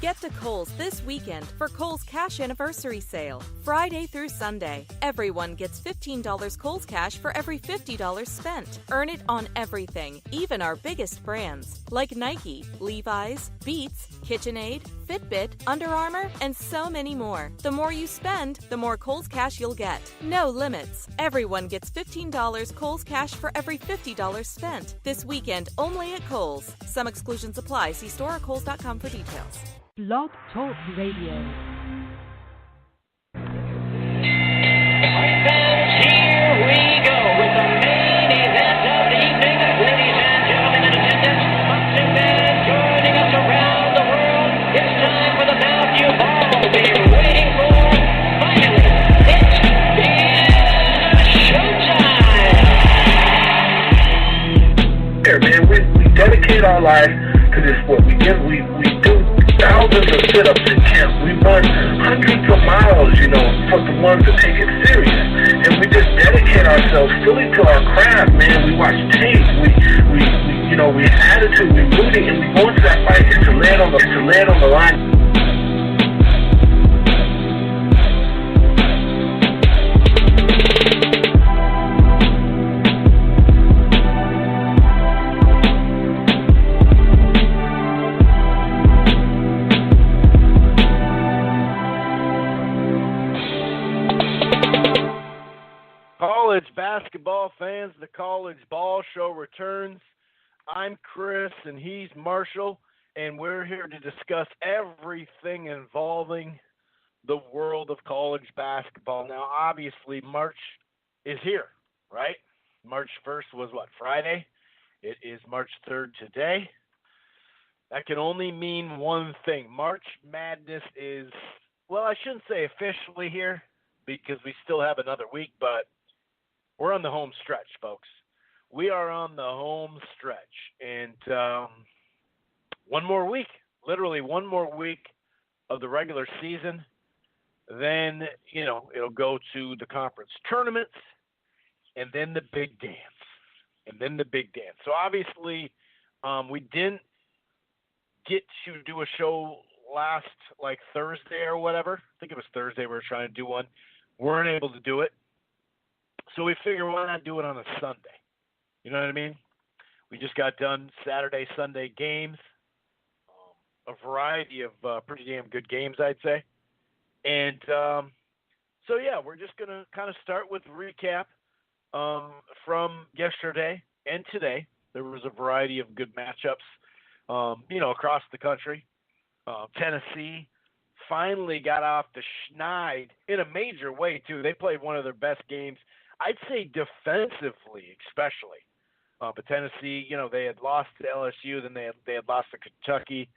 Get to Kohl's this weekend for Kohl's Cash Anniversary Sale. Friday through Sunday, everyone gets $15 Kohl's Cash for every $50 spent. Earn it on everything, even our biggest brands, like Nike, Levi's, Beats, KitchenAid, Fitbit, Under Armour, and so many more. The more you spend, the more Kohl's Cash you'll get. No limits. Everyone gets $15 Kohl's Cash for every $50 spent. This weekend only at Kohl's. Some exclusions apply. See store or kohls.com for details. Blog Talk Radio. Here we go with the main event of the evening. Ladies and gentlemen in attendance, moms and dads joining us around the world. It's time for the bout you've all been waiting for. Finally, it's showtime. Here, man, we dedicate our life to this sport. We do thousands of sit-ups in camp. We run hundreds of miles, for the ones that take it serious. And we just dedicate ourselves fully to our craft, man. We watch tape. We have attitude. We rooting, and we go into that fight just to land on the line. College basketball fans, the College Ball Show returns. I'm Chris and he's Marshall, and we're here to discuss everything involving the world of college basketball. Now, obviously, March is here, right? March 1st was Friday? It is March 3rd today. That can only mean one thing. March Madness is, I shouldn't say officially here because we still have another week, but we're on the home stretch, folks. We are on the home stretch. And one more week, literally one more week of the regular season. Then, it'll go to the conference tournaments and then the big dance. So obviously, we didn't get to do a show last Thursday or whatever. I think it was Thursday we were trying to do one. Weren't able to do it. So we figured, why not do it on a Sunday? You know what I mean? We just got done Saturday, Sunday games, a variety of pretty damn good games, I'd say. And we're just going to kind of start with a recap from yesterday and today. There was a variety of good matchups, across the country. Tennessee finally got off the schneid in a major way, too. They played one of their best games, I'd say defensively especially. But Tennessee, they had lost to LSU, then they had lost to Kentucky,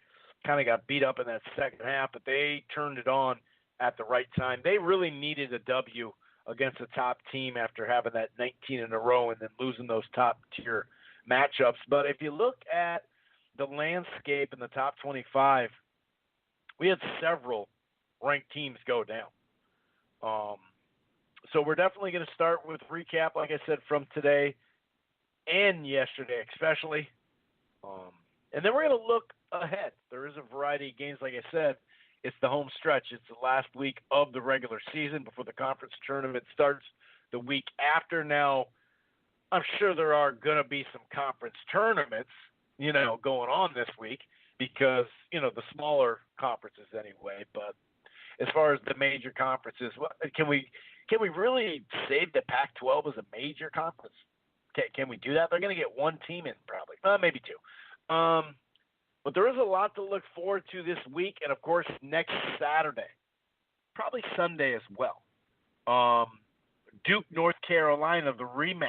kind of got beat up in that second half, but they turned it on at the right time. They really needed a W against a top team after having that 19 in a row and then losing those top-tier matchups. But if you look at the landscape in the top 25, we had several ranked teams go down. So we're definitely going to start with recap, like I said, from today and yesterday especially. And then we're going to look ahead. There is a variety of games, like I said. It's the home stretch. It's the last week of the regular season before the conference tournament starts the week after. Now, I'm sure there are going to be some conference tournaments, going on this week because, the smaller conferences anyway. But as far as the major conferences, can we really say that Pac-12 is a major conference? Can we do that? They're going to get one team in probably. Maybe two. But there is a lot to look forward to this week, and, of course, next Saturday. Probably Sunday as well. Duke, North Carolina, the rematch.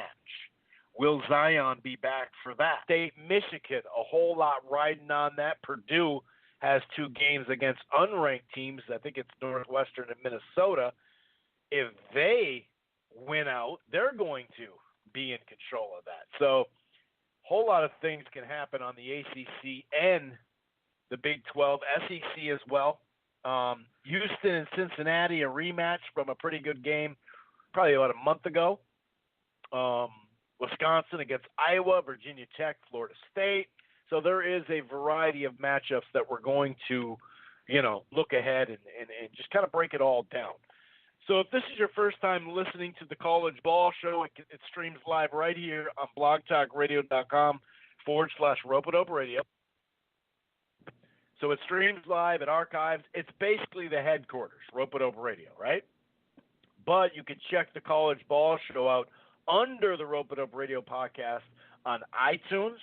Will Zion be back for that? State, Michigan, a whole lot riding on that. Purdue has two games against unranked teams. I think it's Northwestern and Minnesota. If they win out, they're going to be in control of that. So a whole lot of things can happen on the ACC and the Big 12, SEC as well. Houston and Cincinnati, a rematch from a pretty good game probably about a month ago. Wisconsin against Iowa, Virginia Tech, Florida State. So there is a variety of matchups that we're going to look ahead and just kind of break it all down. So if this is your first time listening to the College Ball Show, it streams live right here on blogtalkradio.com/Rope-A-Dope Radio. So it streams live, it archives. It's basically the headquarters, Rope-A-Dope Radio, right? But you can check the College Ball Show out under the Rope-A-Dope Radio podcast on iTunes,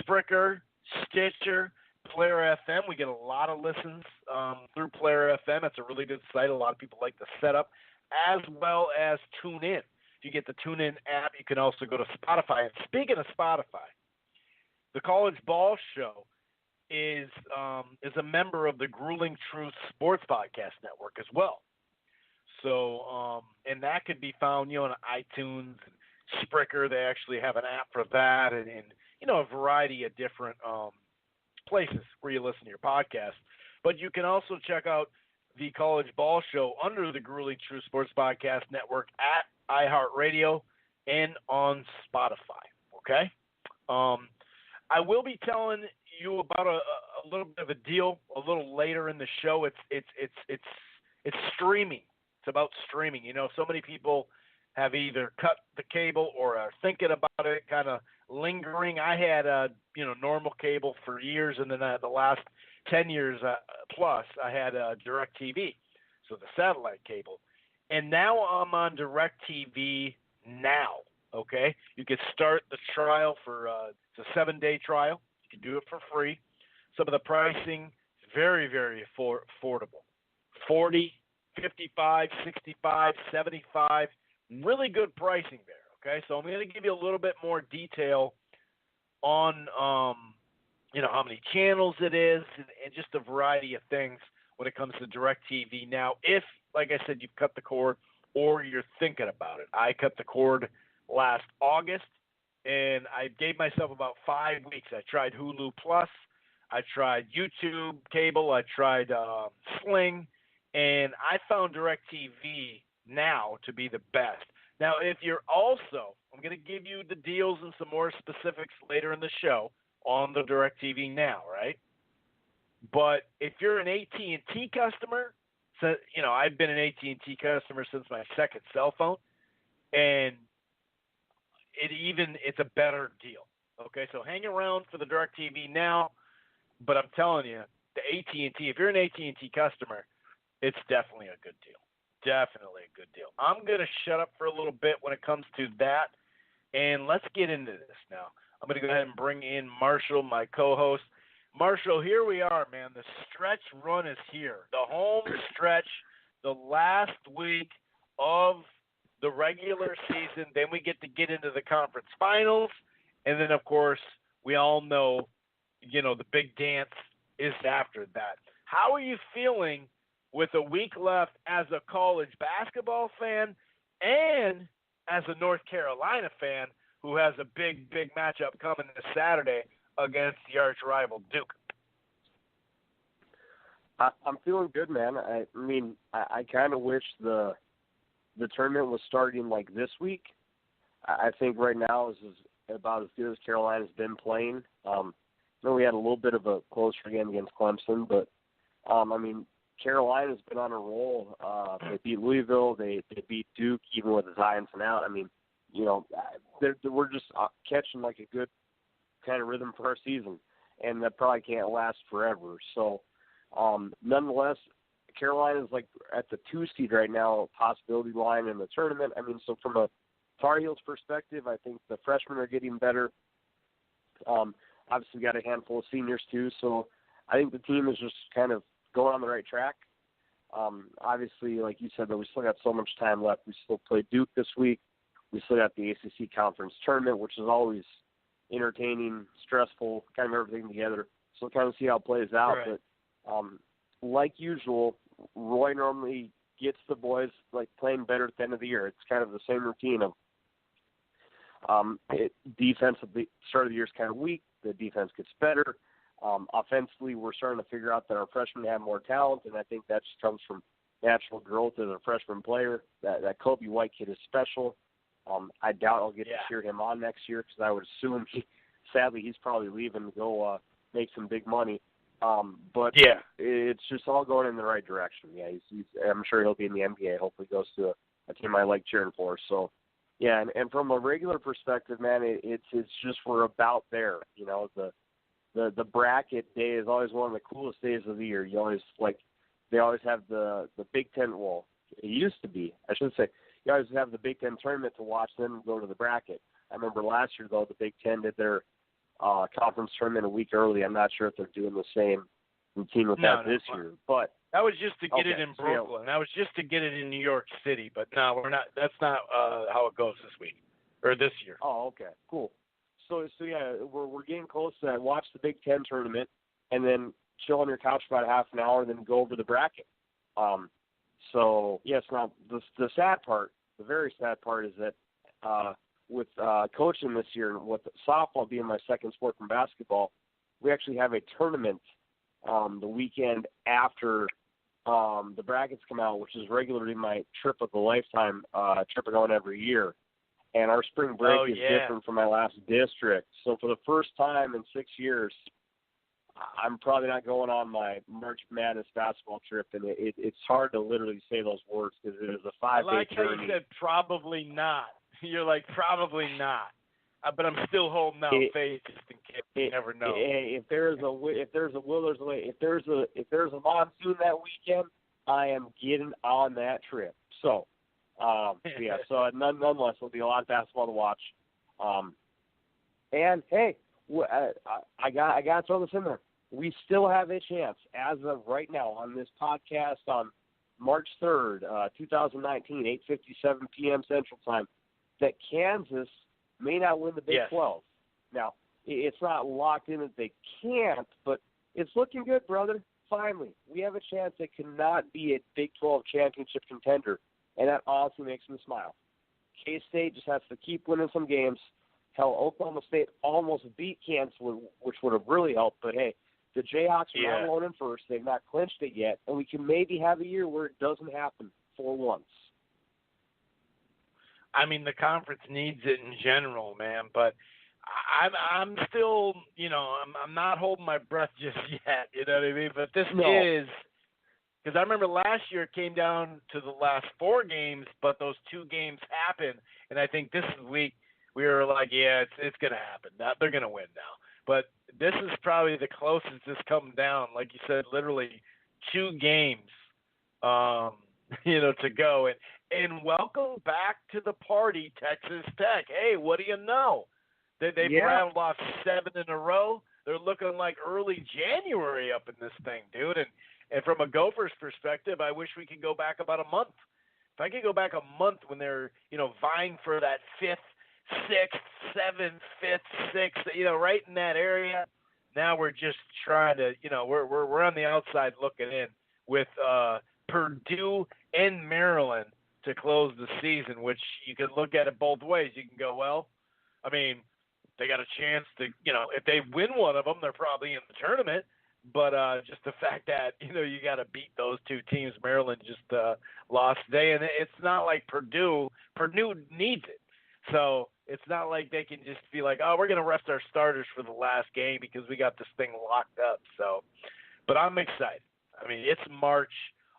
Spreaker, Stitcher, Player FM. We get a lot of listens through Player FM. It's a really good site. A lot of people like the setup, as well as TuneIn. If you get the TuneIn app, you can also go to Spotify. And speaking of Spotify, the College Ball Show is a member of the Grueling Truth Sports Podcast Network as well. So, and that could be found, on iTunes and Spreaker. They actually have an app for that, and a variety of different places where you listen to your podcast. But you can also check out the College Ball Show under the Grueling Truth Sports Podcast Network at iHeartRadio and on Spotify. Okay. I will be telling you about a little bit of a deal a little later in the show. It's streaming. It's about streaming. So many people have either cut the cable or are thinking about it, kind of lingering. I had normal cable for years, and then the last 10 years plus, I had DirecTV, so the satellite cable. And now I'm on DirecTV Now. Okay, you can start the trial for it's a 7-day trial. You can do it for free. Some of the pricing is very, very affordable. 40, 55, 65, 75. Really good pricing there. Okay, so I'm going to give you a little bit more detail on how many channels it is and just a variety of things when it comes to DirecTV Now. If, like I said, you've cut the cord or you're thinking about it. I cut the cord last August, and I gave myself about 5 weeks. I tried Hulu Plus, I tried YouTube cable, I tried Sling, and I found DirecTV Now to be the best. Now, if you're also, I'm going to give you the deals and some more specifics later in the show on the DirecTV Now, right? But if you're an AT&T customer, so I've been an AT&T customer since my second cell phone, and it's a better deal. Okay, so hang around for the DirecTV Now, but I'm telling you, the AT&T, if you're an AT&T customer, it's definitely a good deal. Definitely a good deal. I'm going to shut up for a little bit when it comes to that, and let's get into this now. I'm going to go ahead and bring in Marshall, my co-host. Marshall, here we are, man. The stretch run is here. The home stretch, the last week of the regular season. Then we get into the conference finals, and then, of course, we all know, the big dance is after that. How are you feeling with a week left as a college basketball fan and as a North Carolina fan who has a big, big matchup coming this Saturday against the arch rival Duke? I'm feeling good, man. I kind of wish the tournament was starting like this week. I think right now is about as good as Carolina's been playing. We had a little bit of a closer game against Clemson, but Carolina's been on a roll. They beat Louisville. They beat Duke even with the Zions out. We're just catching like a good kind of rhythm for our season, and that probably can't last forever. So, nonetheless, Carolina's like at the 2 seed right now, possibility line in the tournament. So from a Tar Heels perspective, I think the freshmen are getting better. Obviously, we got a handful of seniors too, so I think the team is just kind of going on the right track. Obviously, like you said, though, we still got so much time left. We still play Duke this week. We still got the ACC Conference Tournament, which is always entertaining, stressful, kind of everything together. So we'll kind of see how it plays out. Right. But like usual, Roy normally gets the boys like playing better at the end of the year. It's kind of the same routine of defense at the start of the year is kind of weak. The defense gets better. Offensively, we're starting to figure out that our freshmen have more talent, and I think that just comes from natural growth as a freshman player. That Kobe White kid is special. I doubt I'll get to cheer him on next year because I would assume, sadly, he's probably leaving to go make some big money. But yeah, it's just all going in the right direction. Yeah, I'm sure he'll be in the NBA. Hopefully goes to a team I like cheering for. So, yeah, and from a regular perspective, man, it's just we're about there. You know, the bracket day is always one of the coolest days of the year. You always they always have the Big Ten. Well, it used to be, I should say, you always have the Big Ten tournament to watch, then go to the bracket. I remember last year though, the Big Ten did their conference tournament a week early. I'm not sure if they're doing the same routine with that this year, but that was just to get okay, it in so, Brooklyn. That was just to get it in New York City. But no, we're not. That's not how it goes this week or this year. Oh, okay, cool. So yeah, we're getting close to that. Watch the Big Ten tournament, and then chill on your couch for about half an hour, and then go over the bracket. So yes, now the sad part, the very sad part, is that with coaching this year, and with softball being my second sport from basketball, we actually have a tournament the weekend after the brackets come out, which is regularly my trip of a lifetime, trip going every year. And our spring break is different from my last district. So for the first time in 6 years, I'm probably not going on my March Madness basketball trip, and it's hard to literally say those words because it is a 5-day I like journey. how you said probably not. You're like, probably not. But I'm still holding out faith just in case. You never know. If there's a will, there's a way. If there's a monsoon that weekend, I am getting on that trip. So, yeah. So nonetheless, it'll be a lot of basketball to watch. And hey, I got to throw this in there. We still have a chance, as of right now, on this podcast on March 3rd, 2019, 8:57 p.m. Central Time, that Kansas may not win the Big 12. Now, it's not locked in that they can't, but it's looking good, brother. Finally, we have a chance that cannot be a Big 12 championship contender, and that honestly makes me smile. K-State just has to keep winning some games. Hell, Oklahoma State almost beat Kansas, which would have really helped, but hey, the Jayhawks are not alone in first. They've not clinched it yet, and we can maybe have a year where it doesn't happen for once. I mean, the conference needs it in general, man. But I'm still, I'm not holding my breath just yet. You know what I mean? But this is because I remember last year it came down to the last 4 games, but those 2 games happened, and I think this week we were like, yeah, it's gonna happen. They're gonna win now. But this is probably the closest it's come down. Like you said, literally 2 games, to go. And welcome back to the party, Texas Tech. Hey, what do you know? They've rattled off 7 in a row. They're looking like early January up in this thing, dude. And from a Gophers perspective, I wish we could go back about a month. If I could go back a month when they're, vying for that 5th, 6th, 7th, 5th, 6th, right in that area. Now we're just trying to, we're on the outside looking in with Purdue and Maryland to close the season, which you can look at it both ways. You can go, well, I mean, they got a chance to, if they win one of them, they're probably in the tournament. But just the fact that, you got to beat those 2 teams. Maryland just lost today. And it's not like Purdue needs it. So it's not like they can just be like, oh, we're going to rest our starters for the last game because we got this thing locked up. So, but I'm excited. I mean, it's March.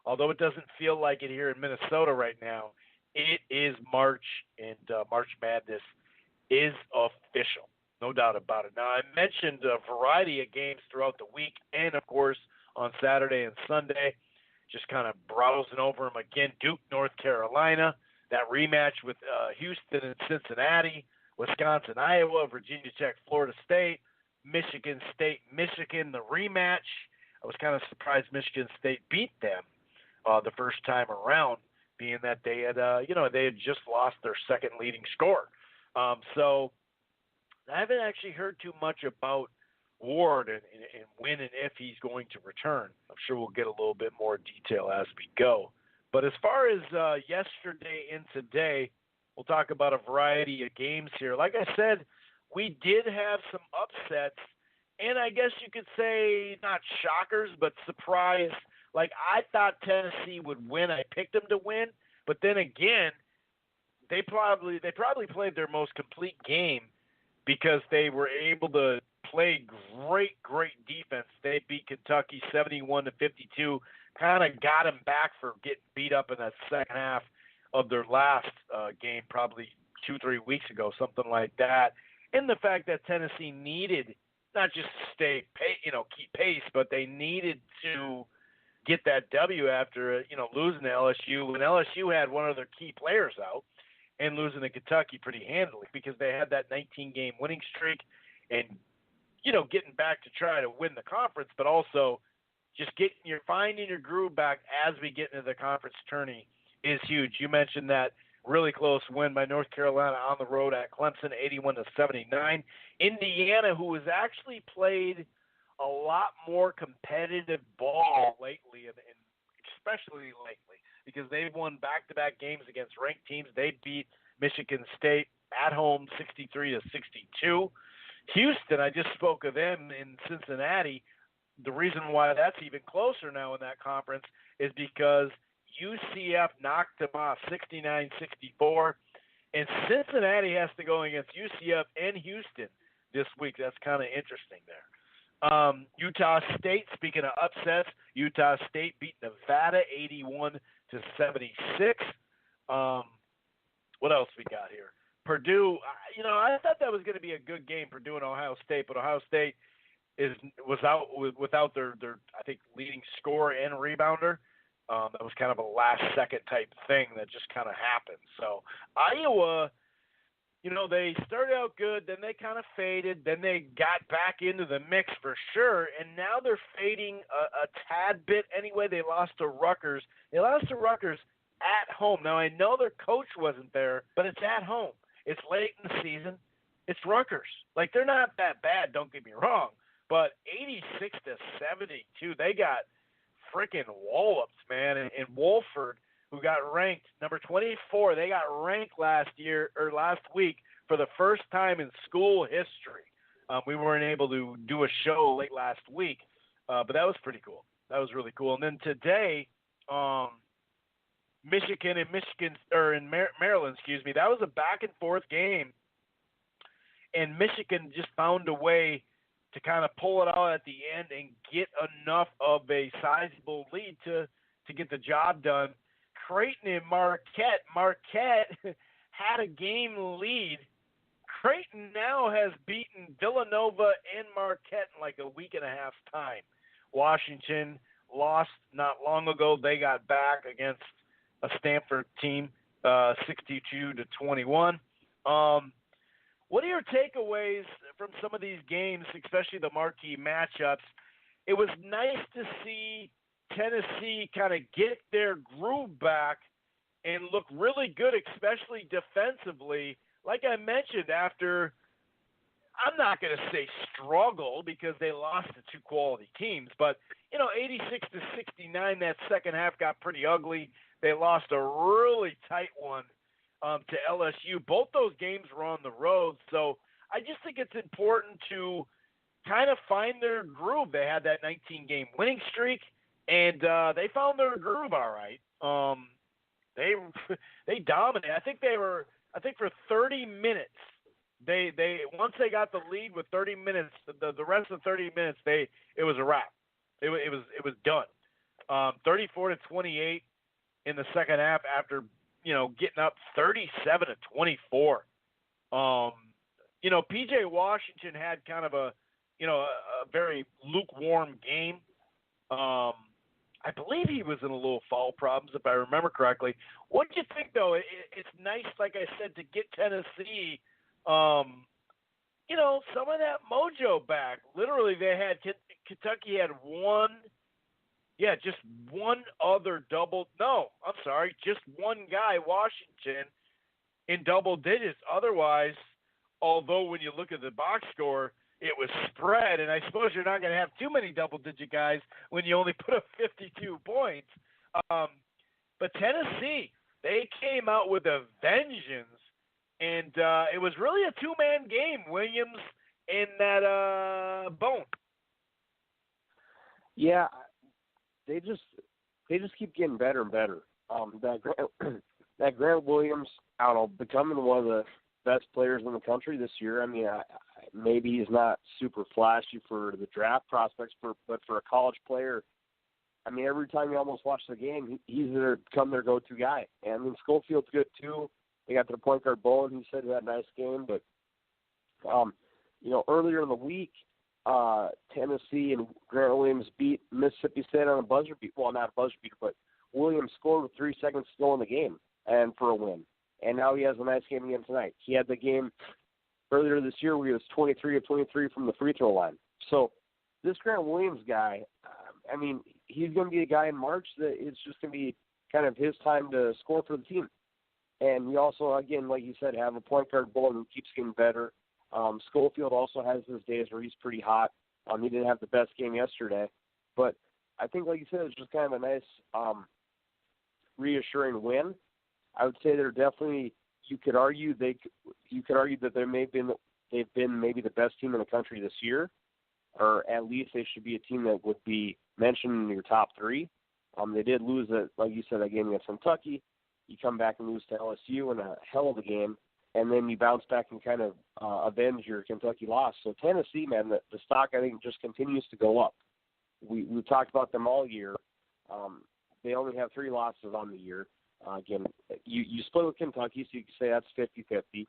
Although it doesn't feel like it here in Minnesota right now, it is March, and March Madness is official. No doubt about it. Now, I mentioned a variety of games throughout the week and, of course, on Saturday and Sunday, just kind of browsing over them again. Duke, North Carolina, that rematch with Houston and Cincinnati, Wisconsin, Iowa, Virginia Tech, Florida State, Michigan State, Michigan, the rematch. I was kind of surprised Michigan State beat them the first time around, being that they had, they had just lost their second leading scorer. So I haven't actually heard too much about Ward and when and if he's going to return. I'm sure we'll get a little bit more detail as we go. But as far as yesterday and today, we'll talk about a variety of games here. Like I said, we did have some upsets, and I guess you could say not shockers, but surprise. Like, I thought Tennessee would win. I picked them to win. But then again, they probably played their most complete game because they were able to played great defense. They beat Kentucky 71-52. Kind of got him back for getting beat up in that second half of their last game, probably 2-3 weeks ago, something like that. And the fact that Tennessee needed not just to keep pace, but they needed to get that W after losing to LSU when LSU had one of their key players out, and losing to Kentucky pretty handily because they had that 19-game winning streak, and getting back to try to win the conference, but also just finding your groove back as we get into the conference tourney is huge. You mentioned that really close win by North Carolina on the road at Clemson, 81-79. Indiana, who has actually played a lot more competitive ball lately, and especially lately, because they've won back-to-back games against ranked teams. They beat Michigan State at home 63-62. Houston, I just spoke of them in Cincinnati. The reason why that's even closer now in that conference is because UCF knocked them off 69-64, and Cincinnati has to go against UCF and Houston this week. That's kind of interesting there. Utah State, speaking of upsets, Utah State beat Nevada 81-76. What else we got here? Purdue, I thought that was going to be a good game, Purdue and Ohio State, but Ohio State was out without their I think leading scorer and rebounder. That was kind of a last-second type thing that just kind of happened. So Iowa, they started out good, then they kind of faded, then they got back into the mix for sure, and now they're fading a tad bit anyway. They lost to Rutgers. They lost to Rutgers at home. Now, I know their coach wasn't there, but it's at home. It's late in the season. It's Rutgers. Like, they're not that bad, don't get me wrong, but 86-72, they got freaking wallops, man. And Wolford, who got ranked number 24, they got ranked last week for the first time in school history. We weren't able to do a show late last week, but that was pretty cool. That was really cool. And then today, Maryland, that was a back and forth game, and Michigan just found a way to kind of pull it out at the end and get enough of a sizable lead to get the job done. Creighton and Marquette had a game lead. Creighton now has beaten Villanova and Marquette in like a week and a half's time. Washington lost not long ago. They got back against a Stanford team, 62-21. What are your takeaways from some of these games, especially the marquee matchups? It was nice to see Tennessee kind of get their groove back and look really good, especially defensively. Like I mentioned, after, I'm not going to say struggle because they lost to two quality teams, but, 86-69, that second half got pretty ugly. They lost a really tight one to LSU. Both those games were on the road, so I just think it's important to kind of find their groove. They had that 19-game winning streak, and they found their groove all right. They dominated. I think for 30 minutes, they once they got the lead with 30 minutes, the rest of the 30 minutes, it was a wrap. It was done. 34-28 in the second half after getting up 37-24. PJ Washington had kind of a very lukewarm game. I believe he was in a little foul problems, if I remember correctly. What do you think, though? It's nice, like I said, to get Tennessee, some of that mojo back. Literally, Kentucky had just one other just one guy, Washington, in double digits. Otherwise, although when you look at the box score, it was spread, and I suppose you're not going to have too many double-digit guys when you only put up 52 points. But Tennessee, they came out with a vengeance, and it was really a two-man game, Williams and that Bone. Yeah, they just keep getting better and better. That Grant Williams, I don't know, becoming one of the best players in the country this year. I mean, maybe he's not super flashy for the draft prospects, but for a college player, I mean, every time you almost watch the game, he's become their go-to guy. And I mean, Schofield's good too. They got their point guard Bowen, who said he had a nice game. But, earlier in the week, Tennessee and Grant Williams beat Mississippi State on a buzzer beat. Well, not a buzzer beater, but Williams scored with 3 seconds to go in the game and for a win. And now he has a nice game again tonight. He had the game earlier this year where he was 23 of 23 from the free throw line. So this Grant Williams guy, I mean, he's going to be a guy in March that it's just going to be kind of his time to score for the team. And we also, again, like you said, have a point guard Bowen who keeps getting better. Schofield also has his days where he's pretty hot. He didn't have the best game yesterday. But I think, like you said, it's just kind of a nice reassuring win. I would say they're definitely, you could argue that they've been maybe the best team in the country this year, or at least they should be a team that would be mentioned in your top 3. They did lose, like you said, that game against Kentucky. You come back and lose to LSU in a hell of a game, and then you bounce back and kind of avenge your Kentucky loss. So Tennessee, man, the stock, I think, just continues to go up. We've talked about them all year. They only have 3 losses on the year. Again, you split with Kentucky, so you can say that's 50-50.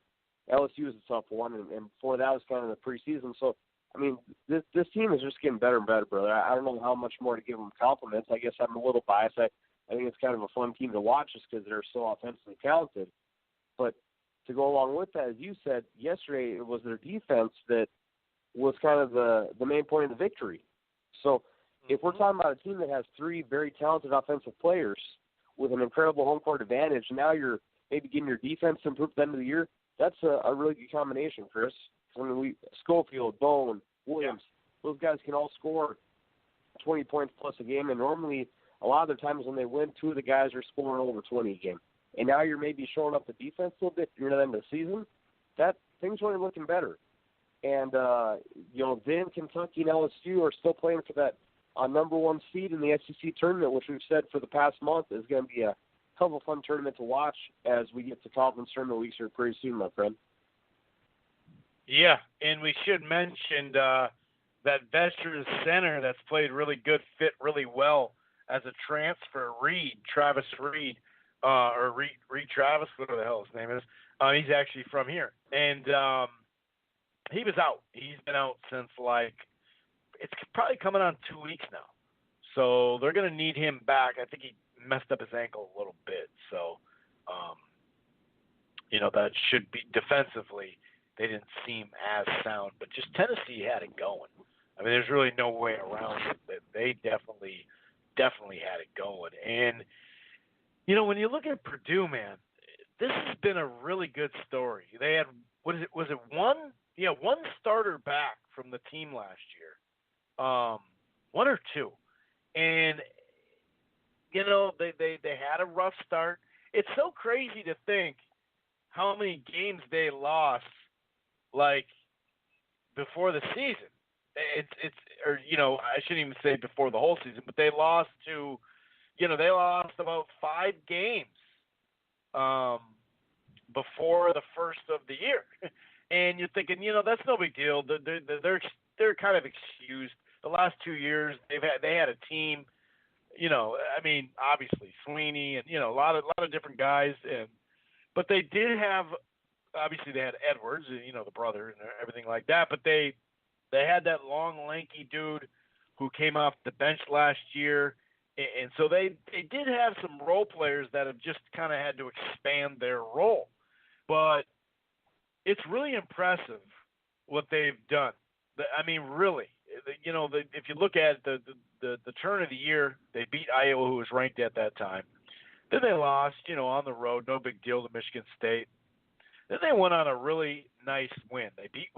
LSU is a tough one, and before that was kind of the preseason. So, I mean, this team is just getting better and better, brother. I don't know how much more to give them compliments. I guess I'm a little biased. I think it's kind of a fun team to watch just because they're so offensively talented. But to go along with that, as you said, yesterday it was their defense that was kind of the main point of the victory. So if we're talking about a team that has 3 very talented offensive players with an incredible home court advantage, now you're maybe getting your defense improved at the end of the year, that's a really good combination, Chris. I mean, Schofield, Bowen, Williams, those guys can all score 20 points plus a game, and normally a lot of the times when they win, 2 of the guys are scoring over 20 a game. And now you're maybe showing up the defense a little bit near the end of the season. That things are looking better. And, then Kentucky and LSU are still playing for that number 1 seed in the SEC tournament, which we've said for the past month is going to be a hell of a fun tournament to watch as we get to conference tournament weeks here pretty soon, my friend. Yeah, and we should mention that veteran center that's played really good, fit really well as a transfer, Travis Reed, or Reed Travis, whatever the hell his name is. He's actually from here. And he was out. He's been out since, it's probably coming on 2 weeks now. So they're going to need him back. I think he messed up his ankle a little bit. So, that should be defensively. They didn't seem as sound. But just Tennessee had it going. I mean, there's really no way around it. They definitely had it going. And, when you look at Purdue, man, this has been a really good story. They had, was it one? Yeah, one starter back from the team last year. 1 or 2. And, they had a rough start. It's so crazy to think how many games they lost, before the season. I shouldn't even say before the whole season, but they lost about 5 games before the first of the year. And you're thinking, that's no big deal. They're kind of excused. The last 2 years they had a team, obviously Sweeney and a lot of different guys, but they did have, obviously they had Edwards, the brother and everything like that, but they had that long lanky dude who came off the bench last year, and so they did have some role players that have just kind of had to expand their role. But it's really impressive what they've done. Really, if you look at the turn of the year, they beat Iowa, who was ranked at that time. Then they lost, on the road, no big deal, to Michigan State. Then they went on a really nice win. They beat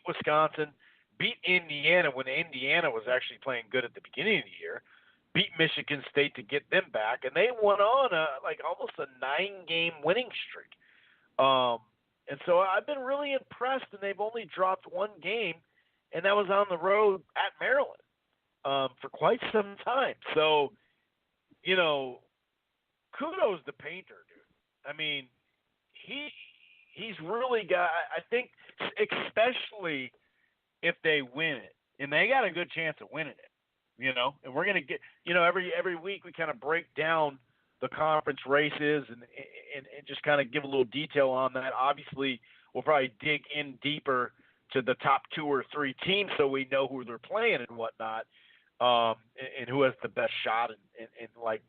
Wisconsin, beat Indiana when Indiana was actually playing good at the beginning of the year, beat Michigan State to get them back, and they went on almost a 9-game winning streak. And so I've been really impressed, and they've only dropped 1 game, and that was on the road at Maryland for quite some time. So, kudos to Painter, dude. he's really got. I think, especially if they win it, and they got a good chance of winning it. And we're gonna get. Every week we kind of break down the conference races and just kind of give a little detail on that. Obviously, we'll probably dig in deeper to the top 2 or 3 teams so we know who they're playing and whatnot, and who has the best shot and like,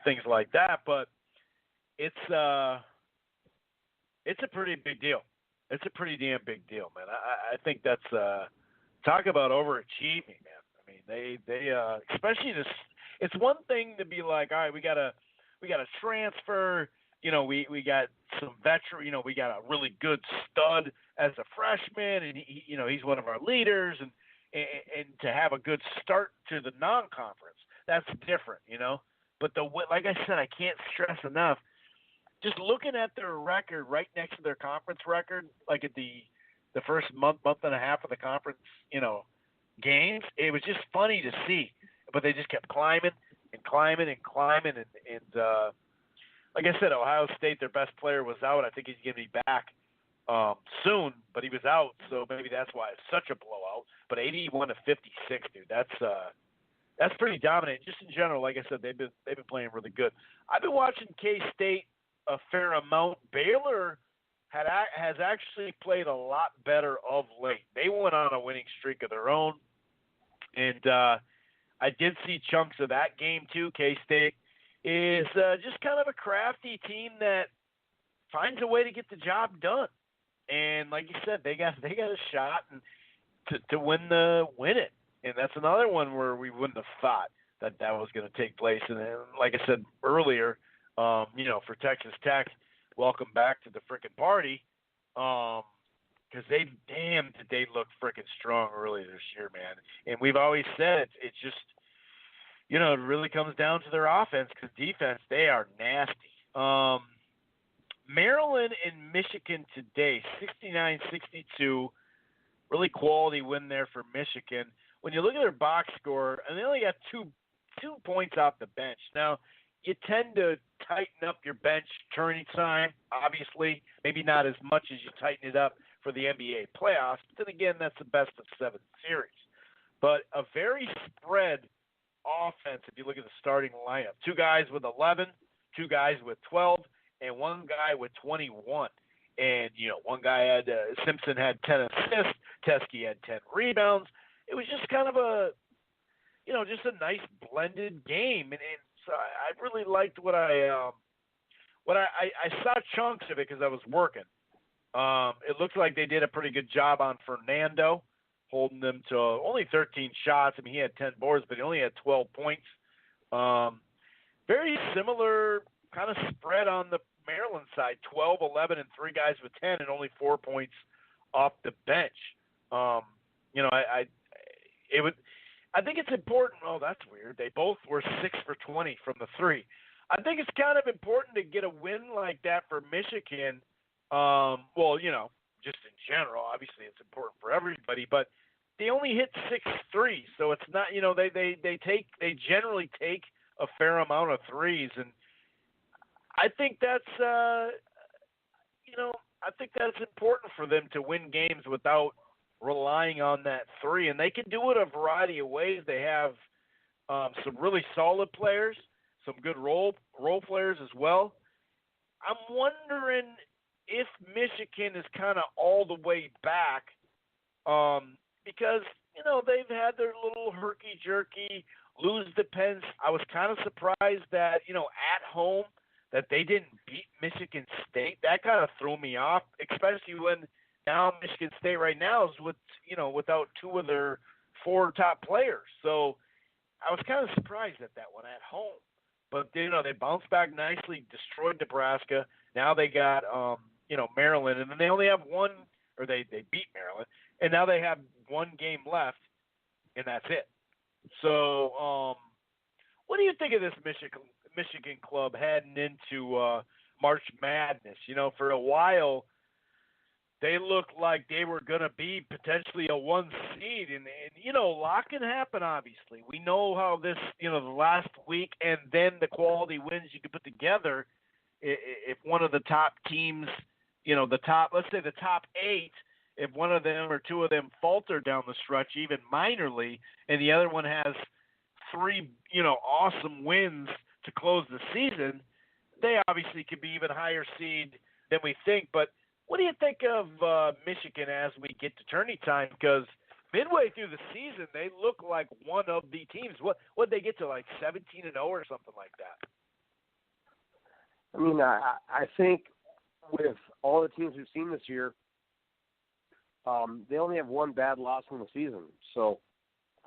things like that. But it's a pretty big deal. It's a pretty damn big deal, man. I think that's talk about overachieving, man. I mean, they especially this. It's one thing to be like, all right, we got to transfer. We got some veteran. We got a really good stud as a freshman, and he's one of our leaders, and to have a good start to the non-conference, that's different, But like I said, I can't stress enough. Just looking at their record right next to their conference record, like at the first month and a half of the conference, games, it was just funny to see. But they just kept climbing and climbing and climbing, and like I said, Ohio State, their best player was out. I think he's going to be back soon, but he was out, so maybe that's why it's such a blowout. But 81-56, dude, that's pretty dominant. Just in general, like I said, they've been playing really good. I've been watching K-State a fair amount. Baylor has actually played a lot better of late. They went on a winning streak of their own, and I did see chunks of that game too. K-State is just kind of a crafty team that finds a way to get the job done. And like you said, they got a shot to win it. And that's another one where we wouldn't have thought that was going to take place. And then, like I said earlier, for Texas Tech, welcome back to the frickin' party. Because did they look frickin' strong earlier this year, man. And we've always said it's just, it really comes down to their offense, because defense, they are nasty. Maryland and Michigan today, 69-62, really quality win there for Michigan. When you look at their box score, and they only got two points off the bench. Now, you tend to tighten up your bench turning time, obviously. Maybe not as much as you tighten it up for the NBA playoffs. But then again, that's the best of 7 series. But a very spread offense if you look at the starting lineup. 2 guys with 11, 2 guys with 12, and 1 guy with 21. And, one guy had Simpson had 10 assists, Teskey had 10 rebounds. It was just kind of a, just a nice blended game. And so I really liked what I saw chunks of it because I was working. It looked like they did a pretty good job on Fernando, holding them to only 13 shots. I mean, he had 10 boards, but he only had 12 points. Very similar kind of spread on the Maryland side, 12, 11, and 3 guys with 10, and only 4 points off the bench. I think it's important. Oh, that's weird. They both were 6 for 20 from the 3. I think it's kind of important to get a win like that for Michigan. Just in general, obviously it's important for everybody, but they only hit 6 threes, so it's not, they generally take a fair amount of threes, and I think that's, I think that's important for them to win games without relying on that 3, and they can do it a variety of ways. They have some really solid players, some good role players as well. I'm wondering if Michigan is kind of all the way back, because, they've had their little herky-jerky lose to Penn. I was kind of surprised that, at home, that they didn't beat Michigan State. That kind of threw me off, especially when now Michigan State right now is without 2 of their 4 top players. So I was kind of surprised at that one at home. But, they bounced back nicely, destroyed Nebraska. Now they got, Maryland, and then they only have one, or they beat Maryland, and now they have 1 game left, and that's it. So what do you think of this Michigan club heading into March Madness? For a while, they looked like they were going to be potentially a 1 seed, and a lot can happen, obviously. We know how this, the last week and then the quality wins you can put together. If one of the top teams, let's say the top 8, if one of them or two of them falter down the stretch, even minorly, and the other one has 3, awesome wins to close the season, they obviously could be even higher seed than we think. But what do you think of Michigan as we get to tourney time? Because midway through the season, they look like one of the teams. What'd they get to, like 17-0 or something like that? I mean, I think with all the teams we've seen this year, they only have one bad loss in the season. So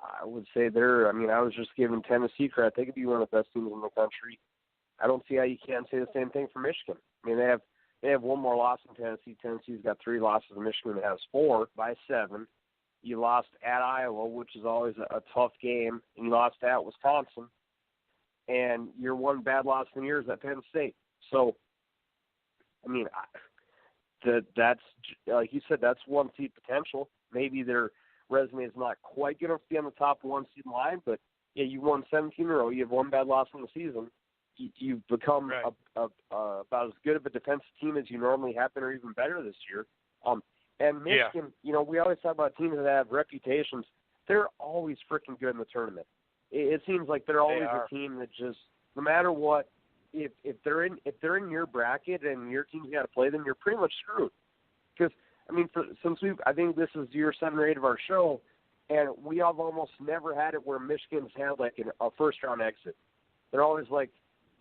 I would say I was just giving Tennessee credit. They could be one of the best teams in the country. I don't see how you can't say the same thing for Michigan. I mean, they have one more loss than Tennessee. Tennessee's got 3 losses, and Michigan has 4 by 7. You lost at Iowa, which is always a tough game, and you lost at Wisconsin. And your one bad loss in the year is at Penn State. So, I mean, that's like you said, that's 1 seed potential. Maybe their resume is not quite going to be on the top 1 seed line, but yeah, you won 17 in a row. You have 1 bad loss in the season. You've become about as good of a defensive team as you normally have been, or even better this year. And Michigan, we always talk about teams that have reputations. They're always freaking good in the tournament. It seems like they're always a team that just, no matter what, if they're in your bracket and your team's got to play them, you're pretty much screwed. Because I mean, I think this is year 7 or 8 of our show, and we have almost never had it where Michigan's had like a first round exit. They're always like,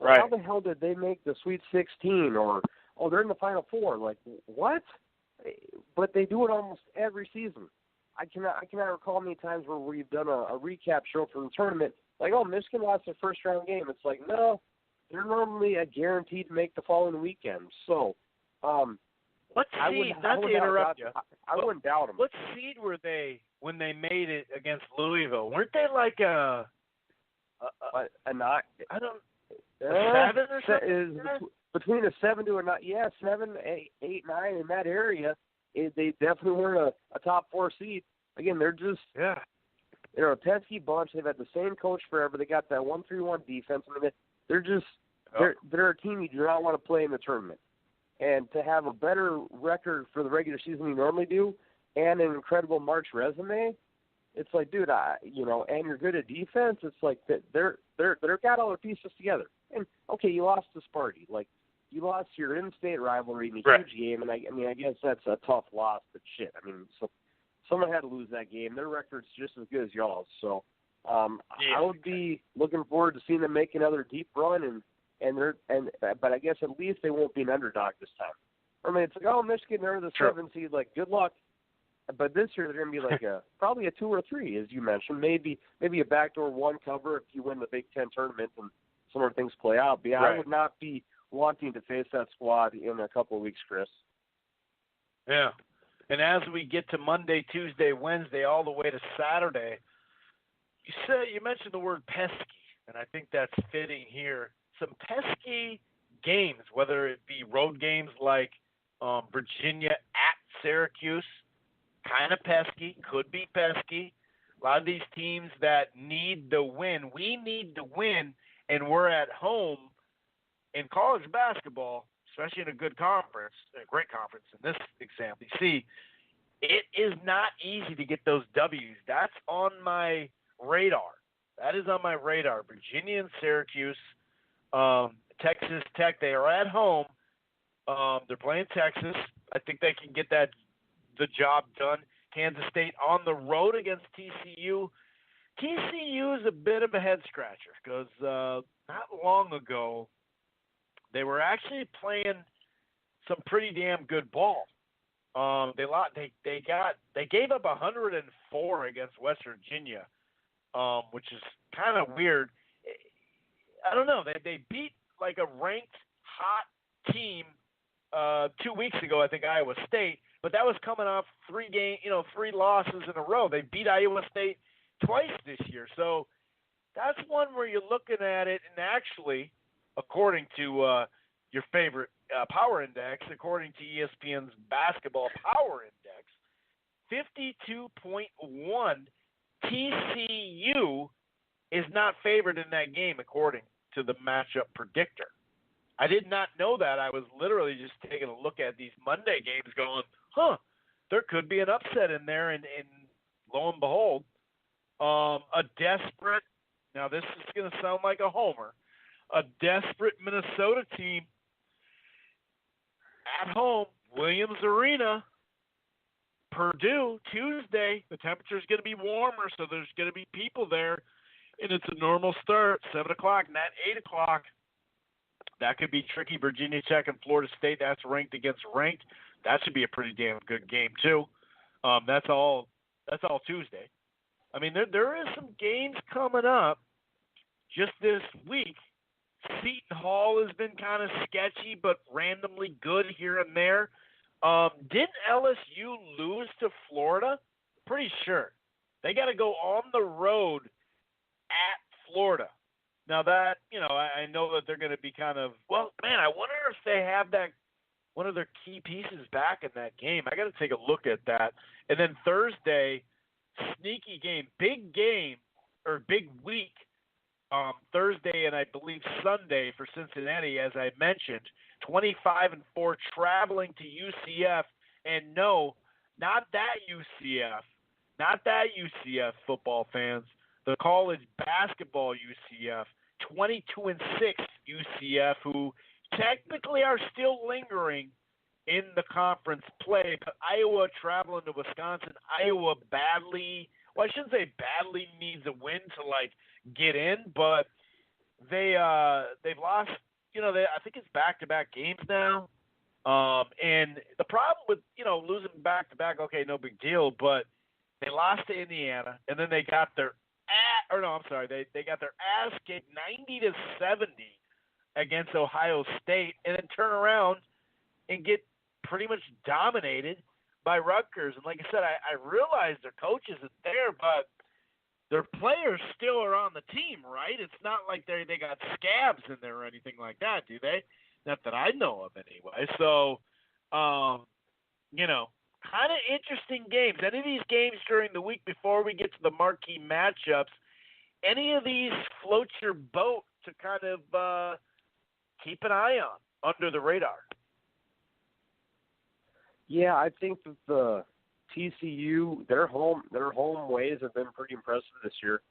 how the hell did they make the Sweet 16? Or, they're in the Final Four. Like, what? But they do it almost every season. I cannot recall many times where we've done a recap show for the tournament. Like, Michigan lost their first round game. It's like, no, they're normally guaranteed to make the following weekend. So, what seed? Not to interrupt you. I wouldn't doubt them. What seed were they when they made it against Louisville? Weren't they like a 7 or something? Between a 7 to a 9. Yeah, 7, 8, 9 in that area. They definitely weren't a top 4 seed. Again, they're just a pesky bunch. They've had the same coach forever. They got that 1-3-1 defense. I mean, they're a team you do not want to play in the tournament. And to have a better record for the regular season than you normally do, and an incredible March resume, it's like, dude, and you're good at defense. It's like they're got all their pieces together. And okay, you lost to Sparty. Like, you lost your in-state rivalry in a huge game, and I guess that's a tough loss. But shit, I mean, so someone had to lose that game. Their record's just as good as y'all's. So I would be looking forward to seeing them make another deep run, but I guess at least they won't be an underdog this time. I mean, it's like, Michigan, they're the 7 seed. Like, good luck. But this year they're going to be like probably a 2 or 3, as you mentioned. Maybe a backdoor 1 cover if you win the Big Ten tournament and some other things play out. But yeah, I would not be wanting to face that squad in a couple of weeks, Chris. Yeah. And as we get to Monday, Tuesday, Wednesday, all the way to Saturday, you mentioned the word pesky, and I think that's fitting here. Some pesky games, whether it be road games like Virginia at Syracuse, kind of pesky, could be pesky. A lot of these teams that need the win, we need to win, and we're at home in college basketball, especially in a good conference, a great conference in this example. You see, it is not easy to get those W's. That's on my radar. That is on my radar. Virginia and Syracuse, Texas Tech, they are at home. They're playing Texas. I think they can get the job done. Kansas State on the road against TCU. TCU is a bit of a head scratcher because not long ago they were actually playing some pretty damn good ball. They gave up 104 against West Virginia, which is kind of weird. I don't know. They beat like a ranked hot team 2 weeks ago. I think Iowa State. But that was coming off 3 losses in a row. They beat Iowa State twice this year. So that's one where you're looking at it, and actually, according to your favorite power index, according to ESPN's basketball power index, 52.1, TCU is not favored in that game, according to the matchup predictor. I did not know that. I was literally just taking a look at these Monday games going, there could be an upset in there, and lo and behold, a desperate, now this is going to sound like a homer, a desperate Minnesota team at home, Williams Arena, Purdue, Tuesday. The temperature's going to be warmer, so there's going to be people there, and it's a normal start, 7 o'clock, not 8 o'clock. That could be tricky. Virginia Tech and Florida State, that's ranked against ranked. That should be a pretty damn good game, too. That's all Tuesday. I mean, there is some games coming up just this week. Seton Hall has been kind of sketchy, but randomly good here and there. Didn't LSU lose to Florida? Pretty sure. They got to go on the road at Florida. Now that, I know that they're going to be kind of, well, man, I wonder if they have that, one of their key pieces back in that game. I got to take a look at that. And then Thursday, sneaky game, big week, Thursday and I believe Sunday for Cincinnati, as I mentioned, 25-4 traveling to UCF, and no, not that UCF football fans, the college basketball UCF, 22-6 UCF, who technically are still lingering in the conference play, but Iowa traveling to Wisconsin. Iowa badly, well, I shouldn't say badly needs a win to get in, but they've lost. I think it's back-to-back games now. And the problem with losing back-to-back, okay, no big deal, but they lost to Indiana, and then they got their they got their ass kicked 90-70 against Ohio State, and then turn around and get pretty much dominated by Rutgers. And like I said, I realize their coach isn't there, but their players still are on the team, right? It's not like they got scabs in there or anything like that, do they? Not that I know of anyway. So, kind of interesting games. Any of these games during the week before we get to the marquee matchups, any of these float your boat to kind of keep an eye on under the radar? Yeah, I think that the TCU, their home ways have been pretty impressive this year.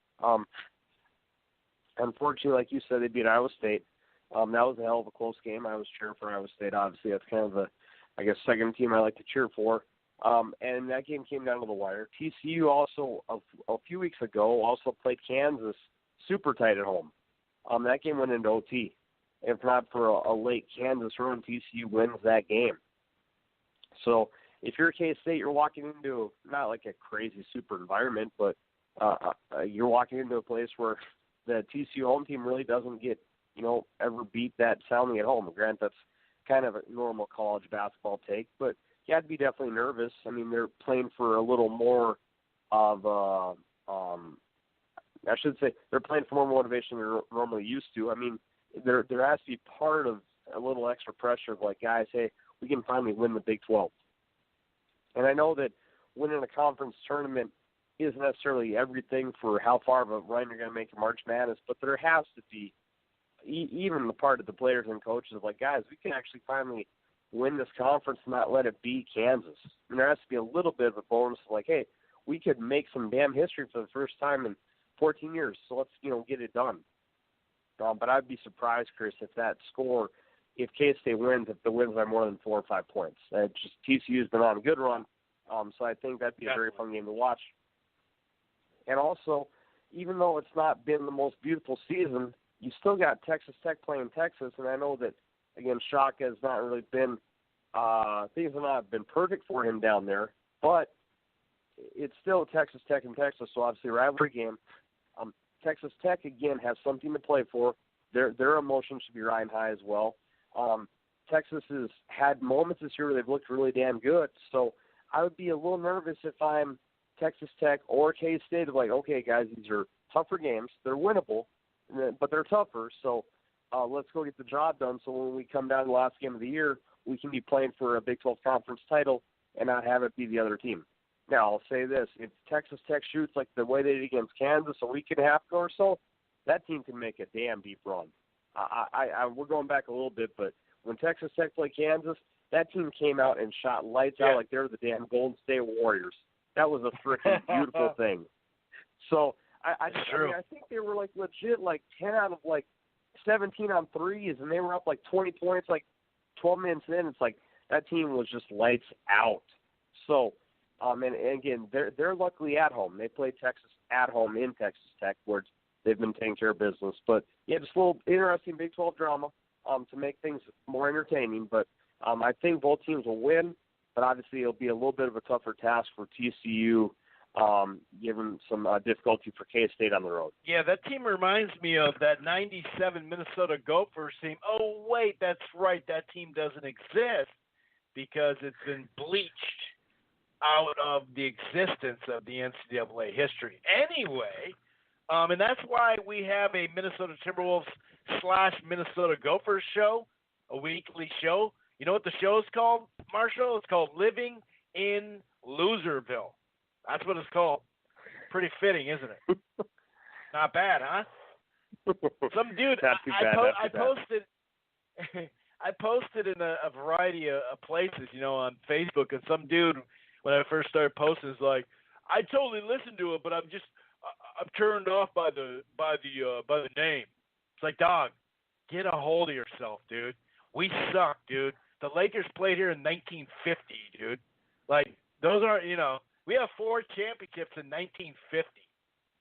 Unfortunately, like you said, they beat Iowa State. That was a hell of a close game. I was cheering for Iowa State. Obviously, that's kind of the, second team I like to cheer for. And that game came down to the wire. TCU also, a few weeks ago, also played Kansas super tight at home. That game went into OT. If not for a late Kansas run, TCU wins that game. So if you're K-State, you're walking into not like a crazy super environment, but you're walking into a place where the TCU home team really doesn't get, ever beat that soundly at home. Grant, that's kind of a normal college basketball take, but you have to be definitely nervous. I mean, they're playing for a little more of I should say they're playing for more motivation than they're normally used to. I mean, there has to be part of a little extra pressure of guys, hey, we can finally win the Big 12. And I know that winning a conference tournament isn't necessarily everything for how far of a run you're going to make in March Madness, but there has to be even the part of the players and coaches of guys, we can actually finally win this conference and not let it be Kansas. And there has to be a little bit of a bonus of hey, we could make some damn history for the first time in 14 years, so let's, get it done. But I'd be surprised, Chris, if that score, if K-State wins, if the wins by more than 4 or 5 points. TCU's been on a good run, so I think that'd be a very fun game to watch. And also, even though it's not been the most beautiful season, you still got Texas Tech playing Texas, and I know that, again, Shaka has not really been things have not been perfect for him down there, but it's still Texas Tech and Texas, so obviously a rivalry game. Texas Tech, again, has something to play for. Their emotions should be riding high as well. Texas has had moments this year where they've looked really damn good, so I would be a little nervous if I'm Texas Tech or K-State of okay, guys, these are tougher games. They're winnable, but they're tougher, so let's go get the job done so when we come down to the last game of the year, we can be playing for a Big 12 conference title and not have it be the other team. Now, I'll say this. If Texas Tech shoots like the way they did against Kansas a week and a half ago or so, that team can make a damn deep run. we're going back a little bit, but when Texas Tech played Kansas, that team came out and shot lights out like they were the damn Golden State Warriors. That was a freaking beautiful thing. So I think they were like legit 10 out of 17 on threes, and they were up 20 points 12 minutes in. It's like that team was just lights out. So, and again, they're luckily at home. They play Texas at home in Texas Tech, where they've been taking care of business. But yeah, just a little interesting Big 12 drama to make things more entertaining. But I think both teams will win, but obviously it'll be a little bit of a tougher task for TCU, given some difficulty for K-State on the road. Yeah, that team reminds me of that 97 Minnesota Gophers team. Oh, wait, that's right. That team doesn't exist because it's been bleached out of the existence of the NCAA history. Anyway, and that's why we have a Minnesota Timberwolves / Minnesota Gophers show, a weekly show. You know what the show is called, Marshall? It's called Living in Loserville. That's what it's called. Pretty fitting, isn't it? Not bad, huh? Some dude, I posted I posted in a variety of places, on Facebook, and some dude, when I first started posting, is like, I totally listened to it, but I'm turned off by the name. It's like, dog, get a hold of yourself, dude. We suck, dude. The Lakers played here in 1950, dude. Those aren't, we have 4 championships in 1950.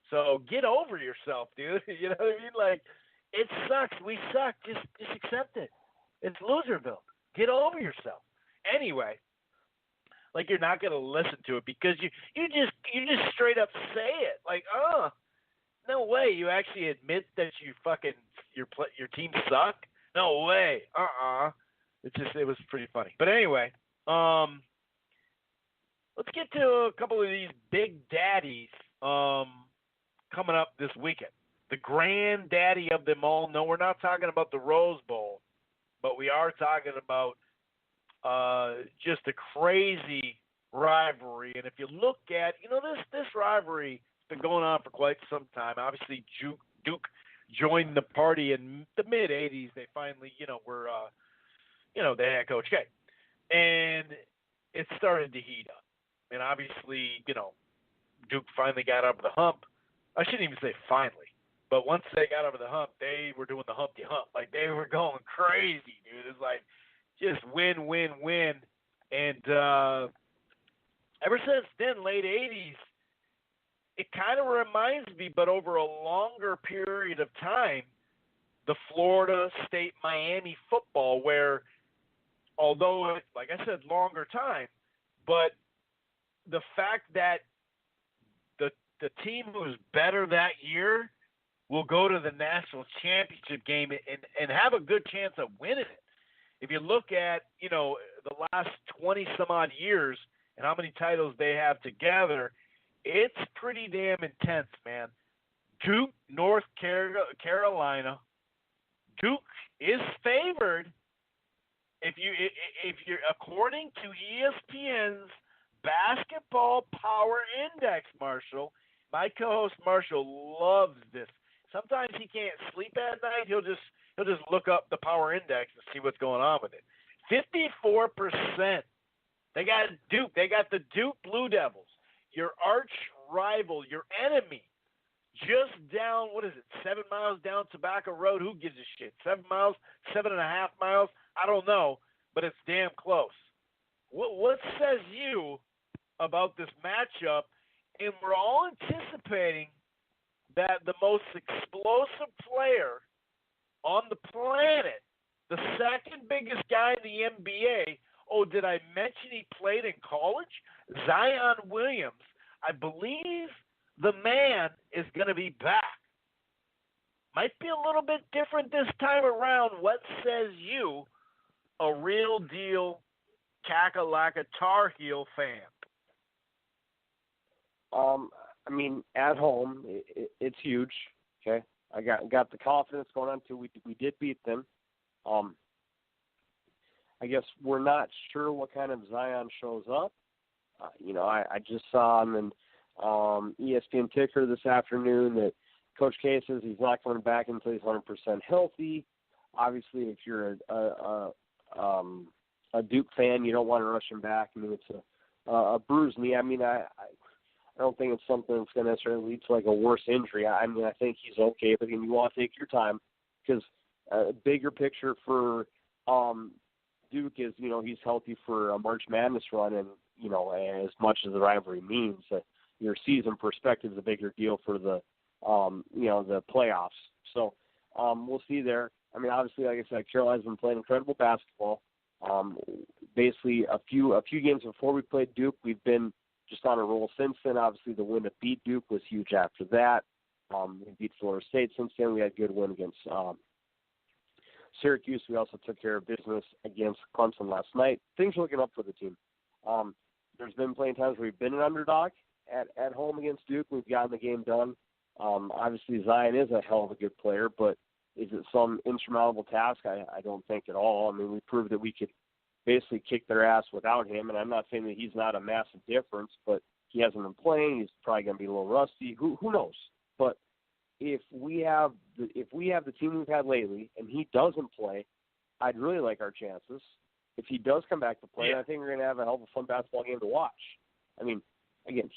So get over yourself, dude. You know what I mean? It sucks. We suck. Just accept it. It's Loserville. Get over yourself. Anyway, you're not gonna listen to it because you just straight up say it. No way. You actually admit that your team suck? No way. It was pretty funny. But anyway, let's get to a couple of these big daddies coming up this weekend. The granddaddy of them all. No, we're not talking about the Rose Bowl, but we are talking about just a crazy rivalry. And if you look at, this rivalry has been going on for quite some time. Obviously, Duke joined the party in the mid-'80s. They finally, were, they had Coach K. And it started to heat up. And obviously, Duke finally got over the hump. I shouldn't even say finally. But once they got over the hump, they were doing the Humpty Hump. They were going crazy, dude. It's just win, win, win. And ever since then, late 80s, it kind of reminds me, but over a longer period of time, the Florida State Miami football, where although, like I said, longer time, but the fact that the team who was better that year will go to the national championship game and have a good chance of winning it. If you look at, the last 20-some-odd years and how many titles they have together, it's pretty damn intense, man. Duke, North Carolina. Duke is favored. If you're according to ESPN's Basketball Power Index, Marshall, my co-host Marshall loves this. Sometimes he can't sleep at night. He'll just look up the Power Index and see what's going on with it. 54%. They got Duke. They got the Duke Blue Devils, your arch rival, your enemy, just down, 7 miles down Tobacco Road? Who gives a shit? 7 miles, 7.5 miles? I don't know, but it's damn close. What says you about this matchup? And we're all anticipating that the most explosive player on the planet, the second biggest guy in the NBA, did I mention he played in college? Zion Williams. I believe the man is going to be back. Might be a little bit different this time around. What says you, a real deal Kakalaka Tar Heel fan? At home, it's huge. Okay, I got the confidence going on too. We did beat them. I guess we're not sure what kind of Zion shows up. I just saw on ESPN Ticker this afternoon that Coach K says he's not coming back until he's 100% healthy. obviously, if you're a Duke fan, you don't want to rush him back. I mean, it's a bruised knee. I mean, I don't think it's something that's going to necessarily lead to like a worse injury. I mean, I think he's okay, but again, you want to take your time because bigger picture for Duke is, he's healthy for a March Madness run, and as much as the rivalry means, your season perspective is a bigger deal for the the playoffs. So we'll see there. I mean, obviously, like I said, Carolina's been playing incredible basketball. Basically, a few games before we played Duke, we've been just on a roll since then. Obviously, the win to beat Duke was huge after that. We beat Florida State since then. We had a good win against Syracuse. We also took care of business against Clemson last night. Things are looking up for the team. There's been plenty of times where we've been an underdog at home against Duke. We've gotten the game done. Obviously, Zion is a hell of a good player, but is it some insurmountable task? I don't think at all. I mean, we proved that we could basically kick their ass without him, and I'm not saying that he's not a massive difference, but he hasn't been playing. He's probably going to be a little rusty. Who knows? But if we have the team we've had lately, and he doesn't play, I'd really like our chances. If he does come back to play, I think we're going to have a hell of a fun basketball game to watch. I mean, again,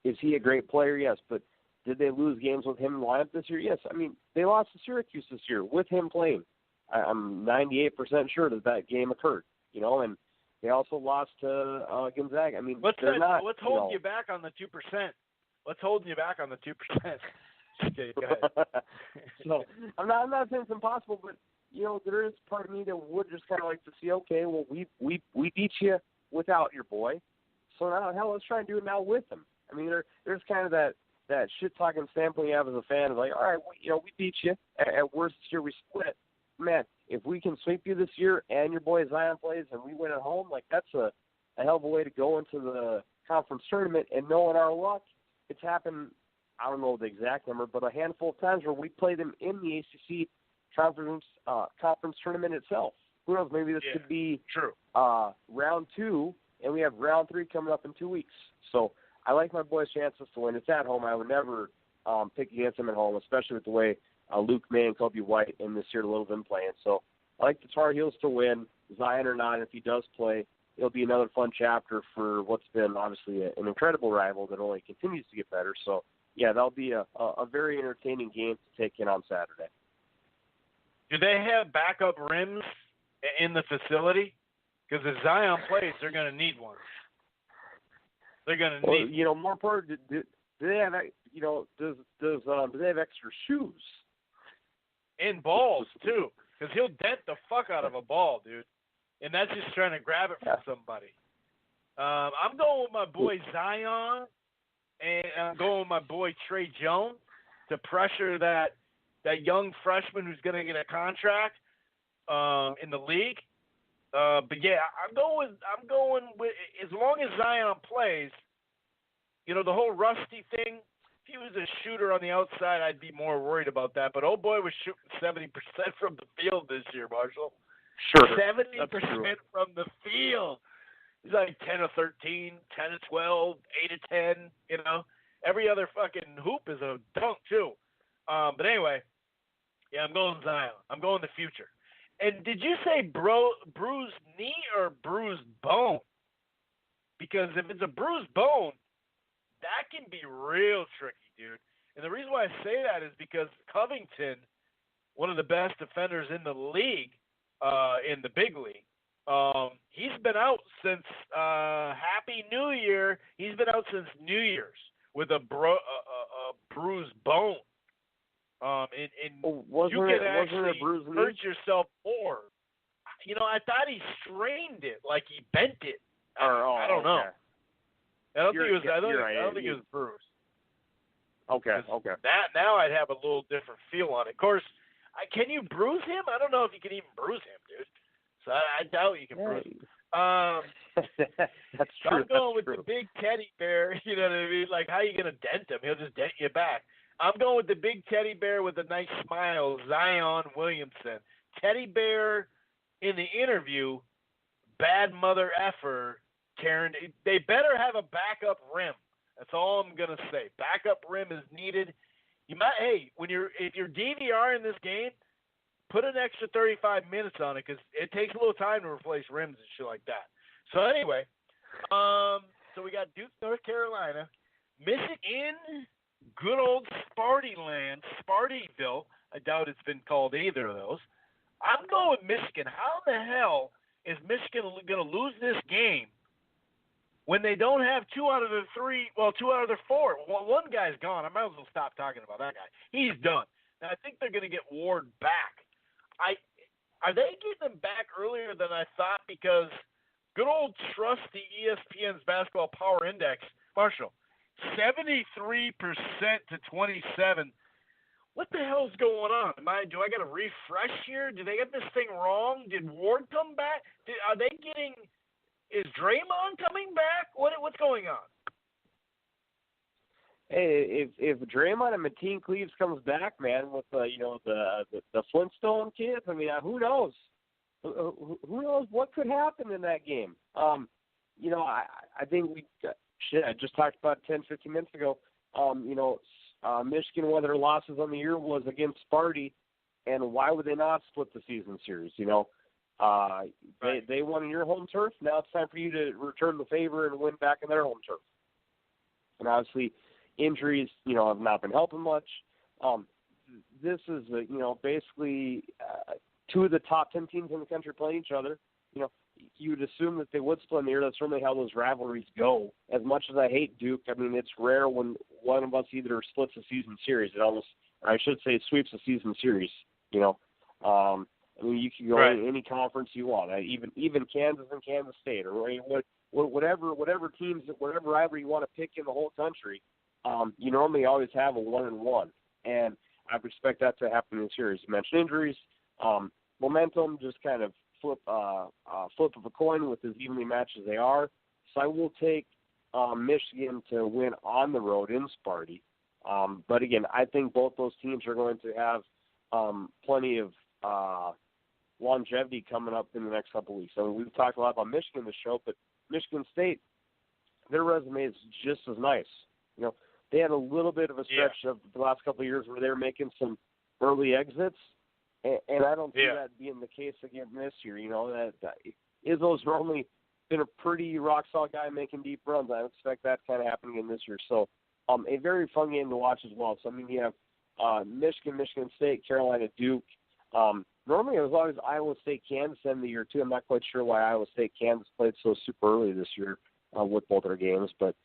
is he a great player? Yes, but did they lose games with him in the lineup this year? Yes. I mean, they lost to Syracuse this year with him playing. I'm 98% sure that game occurred, and they also lost to Gonzaga. I mean, what's holding you back on the 2%? What's holding you back on the 2%? Okay, go ahead. So I'm not saying it's impossible, but there is part of me that would just kind of like to see, okay, well, we beat you without your boy, so now hell, let's try and do it now with him. I mean, there's kind of that shit talking standpoint you have as a fan of like, all right, we beat you. At worst this year we split. Man, if we can sweep you this year and your boy Zion plays and we win at home, like that's a hell of a way to go into the conference tournament. And knowing our luck, it's happened, I don't know the exact number, but a handful of times where we play them in the ACC conference tournament itself. Who knows? Maybe this could be round 2, and we have round 3 coming up in 2 weeks. So I like my boys' chances to win. It's at home. I would never pick against them at home, especially with the way Luke May and Kobe White in this year a little been playing. So I like the Tar Heels to win, Zion or not. If he does play, it'll be another fun chapter for what's been obviously an incredible rival that only continues to get better. So, yeah, that'll be a very entertaining game to take in on Saturday. Do they have backup rims in the facility? Because if Zion plays, they're going to need one. They're going to need. More important. Do they have? Do they have extra shoes? And balls too, because he'll dent the fuck out of a ball, dude. And that's just trying to grab it from somebody. I'm going with my boy Zion, and I'm going with my boy Trey Jones to pressure that young freshman who's going to get a contract in the league. But yeah, I'm going with as long as Zion plays. The whole rusty thing. If he was a shooter on the outside, I'd be more worried about that. But old boy was shooting 70% from the field this year, Marshall. Sure. 70% from the field. He's like 10 of 13, 10 of 12, 8 of 10. Every other fucking hoop is a dunk too. But anyway, yeah, I'm going Zion. I'm going the future. And did you say bruised knee or bruised bone? Because if it's a bruised bone, that can be real tricky, dude. And the reason why I say that is because Covington, one of the best defenders in the league, in the big league, he's been out since Happy New Year. He's been out since New Year's with a bruised bone. Wasn't you it can actually hurt knee? yourself more. I thought he strained it, like he bent it. I don't know. I don't think it was bruised. Okay. Now I'd have a little different feel on it. Of course, can you bruise him? I don't know if you can even bruise him, dude. So I doubt you can bruise him. That's true. I'm going with the big teddy bear. You know what I mean? Like, how are you going to dent him? He'll just dent you back. I'm going with the big teddy bear with a nice smile, Zion Williamson. Teddy bear in the interview, bad mother effer. Karen, they better have a backup rim. That's all I'm gonna say. Backup rim is needed. If you're DVR in this game, put an extra 35 minutes on it because it takes a little time to replace rims and shit like that. So anyway, so we got Duke, North Carolina, Michigan, good old Sparty land, Spartyville. I doubt it's been called either of those. I'm going with Michigan. How the hell is Michigan going to lose this game when they don't have two out of their four? Well, one guy's gone. I might as well stop talking about that guy. He's done. Now, I think they're going to get Ward back. Are they getting him back earlier than I thought? Because good old trusty ESPN's Basketball Power Index, Marshall, 73% to 27. What the hell's going on? Do I got to refresh here? Did they get this thing wrong? Did Ward come back? Is Draymond coming back? What's going on? Hey, if Draymond and Mateen Cleaves comes back, man, with the Flintstone kids, I mean, who knows? Who knows what could happen in that game? I think I just talked about 10, 15 minutes ago. Michigan, one of their losses on the year was against Sparty, and why would they not split the season series? They won on your home turf. Now it's time for you to return the favor and win back in their home turf. And obviously, injuries, have not been helping much. This is, basically two of the top 10 teams in the country playing each other. You would assume that they would split in the year. That's certainly how those rivalries go. As much as I hate Duke, I mean, it's rare when one of us either splits a season series. It sweeps a season series. You can go in any conference you want. Even Kansas and Kansas State, or whatever teams, whatever rivalry you want to pick in the whole country. You normally always have a 1-1, and I would expect that to happen in the series. You mentioned injuries, momentum, just kind of flip of a coin with as evenly matched as they are. So I will take Michigan to win on the road in Sparty. But again, I think both those teams are going to have plenty of longevity coming up in the next couple of weeks. So we've talked a lot about Michigan in the show, but Michigan State, their resume is just as nice. They had a little bit of a stretch of the last couple of years where they were making some early exits, and I don't see that being the case again this year. That Izzo's normally been a pretty rock-solid guy making deep runs. I expect that kind of happening again this year. So a very fun game to watch as well. So, you have Michigan State, Carolina, Duke. Normally it was always Iowa State, Kansas end of the year, too. I'm not quite sure why Iowa State, Kansas played so super early this year with both their games. But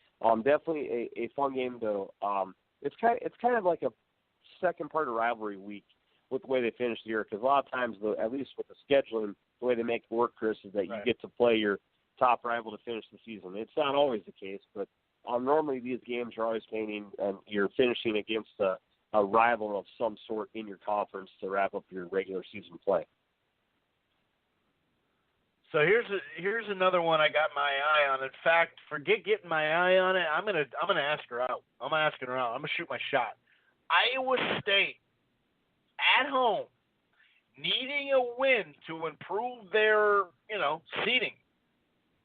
definitely a fun game to it's kind of like a second part of rivalry week with the way they finish the year, because a lot of times, at least with the scheduling, the way they make it work, Chris, is that you get to play your top rival to finish the season. It's not always the case, but normally these games are always painting, and you're finishing against a rival of some sort in your conference to wrap up your regular season play. So here's another one I got my eye on. In fact, forget getting my eye on it. I'm gonna ask her out. I'm asking her out. I'm gonna shoot my shot. Iowa State at home, needing a win to improve their seeding.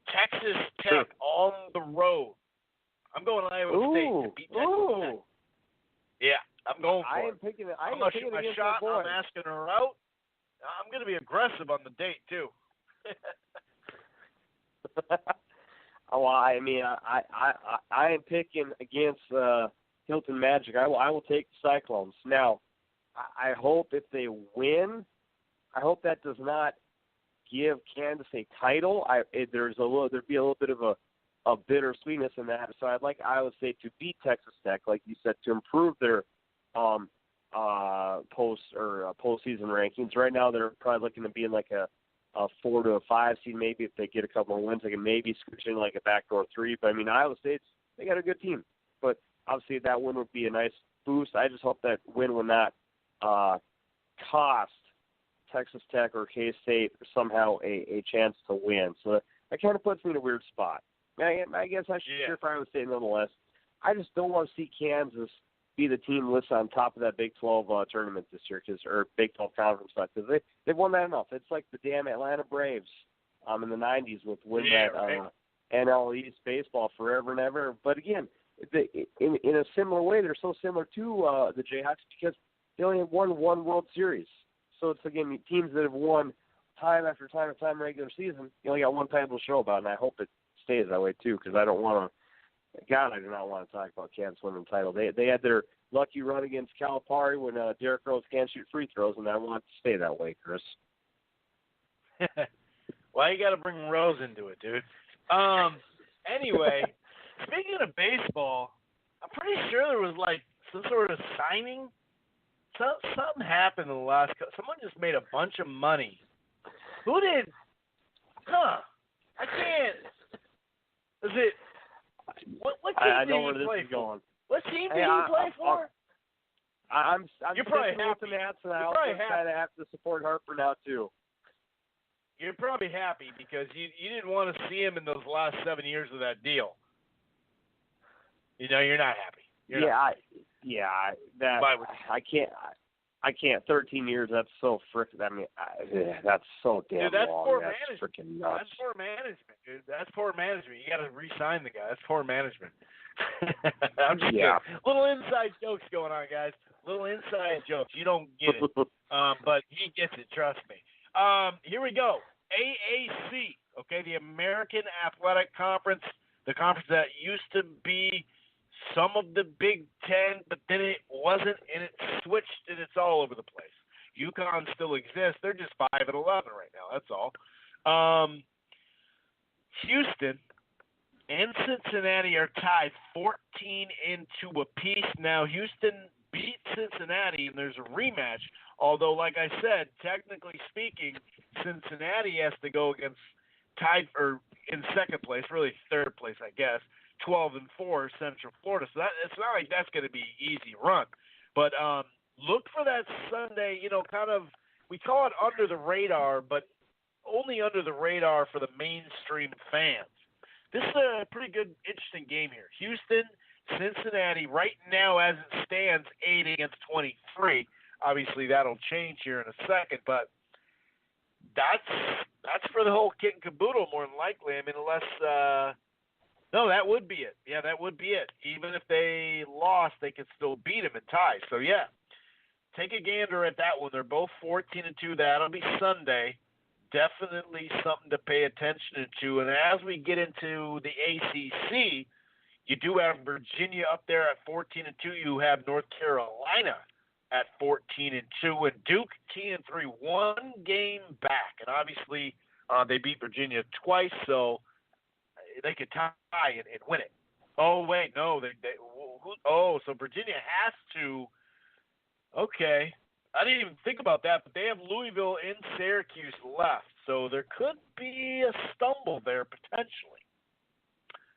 Texas Tech on the road. I'm going Iowa State to beat Texas Tech. Yeah, I'm going for it. I'm gonna shoot my shot. I'm asking her out. I'm gonna be aggressive on the date too. Well, I mean, I am picking against Hilton Magic. I will take the Cyclones. Now, I hope if they win, I hope that does not give Kansas a title. There'd be a little bit of a bittersweetness in that. So I'd like Iowa State to beat Texas Tech, like you said, to improve their postseason rankings. Right now, they're probably looking to be in like a 4 to a 5 seed. Maybe if they get a couple of wins, they can maybe scooch in like a backdoor 3. But I mean, Iowa State's, they got a good team. But obviously, that win would be a nice boost. I just hope that win will not cost Texas Tech or K-State somehow a chance to win. So that kind of puts me in a weird spot. I guess I should cheer for Iowa State nonetheless. I just don't want to see Kansas be the team listed on top of that Big 12 tournament this year, or Big 12 conference, because they've won that enough. It's like the damn Atlanta Braves in the 90s with NL East baseball forever and ever. But again, in a similar way, they're so similar to the Jayhawks because they only have won one World Series. So it's again teams that have won time after time after time regular season. You only got one title to show about, and I hope it stays that way too. Because I don't want to. God, I do not want to talk about Kansas winning the title. They had their lucky run against Calipari when Derrick Rose can't shoot free throws, and I want it to stay that way, Chris. Why you got to bring Rose into it, dude? Anyway, speaking of baseball, I'm pretty sure there was like some sort of signing. Something happened in the last. Someone just made a bunch of money. Who did? Huh? I can't. Is it? What team I know did where he this play is for? going. What team did he play for? I'm You're probably sticking with the Nats, and I also kind of have to support Harper now too. You're probably happy because you didn't want to see him in those last 7 years of that deal. You know, you're not happy. I can't. 13 years. That's so freaking. I mean, that's so damn dude, that's long. poor That's management. freaking nuts. That's poor management, dude. That's poor management. You got to re-sign the guy. That's poor management. I'm just kidding. Little inside jokes going on, guys. Little inside jokes. You don't get it, but he gets it. Trust me. Here we go. AAC. Okay, the American Athletic Conference, the conference that used to be some of the Big Ten, but then it wasn't, and it switched, and it's all over the place. UConn still exists. They're just 5-11 right now. That's all. Houston and Cincinnati are tied 14-2 apiece. Now, Houston beat Cincinnati, and there's a rematch. Although, like I said, technically speaking, Cincinnati has to go against tied or in second place, really third place, I guess. 12-4 Central Florida. So it's not like that's going to be an easy run. But look for that Sunday, kind of, we call it under the radar, but only under the radar for the mainstream fans. This is a pretty good, interesting game here. Houston, Cincinnati, right now as it stands, 8-23. Obviously, that'll change here in a second, but that's for the whole kit and caboodle more than likely. I mean, unless no, that would be it. Yeah, that would be it. Even if they lost, they could still beat them and tie. So, yeah, take a gander at that one. They're both 14-2. That'll be Sunday. Definitely something to pay attention to. And as we get into the ACC, you do have Virginia up there at 14-2. You have North Carolina at 14-2. And Duke, 10-3, one game back. And obviously they beat Virginia twice, so they could tie and win it. Oh, wait, no. So Virginia has to. Okay. I didn't even think about that, but they have Louisville and Syracuse left. So there could be a stumble there potentially.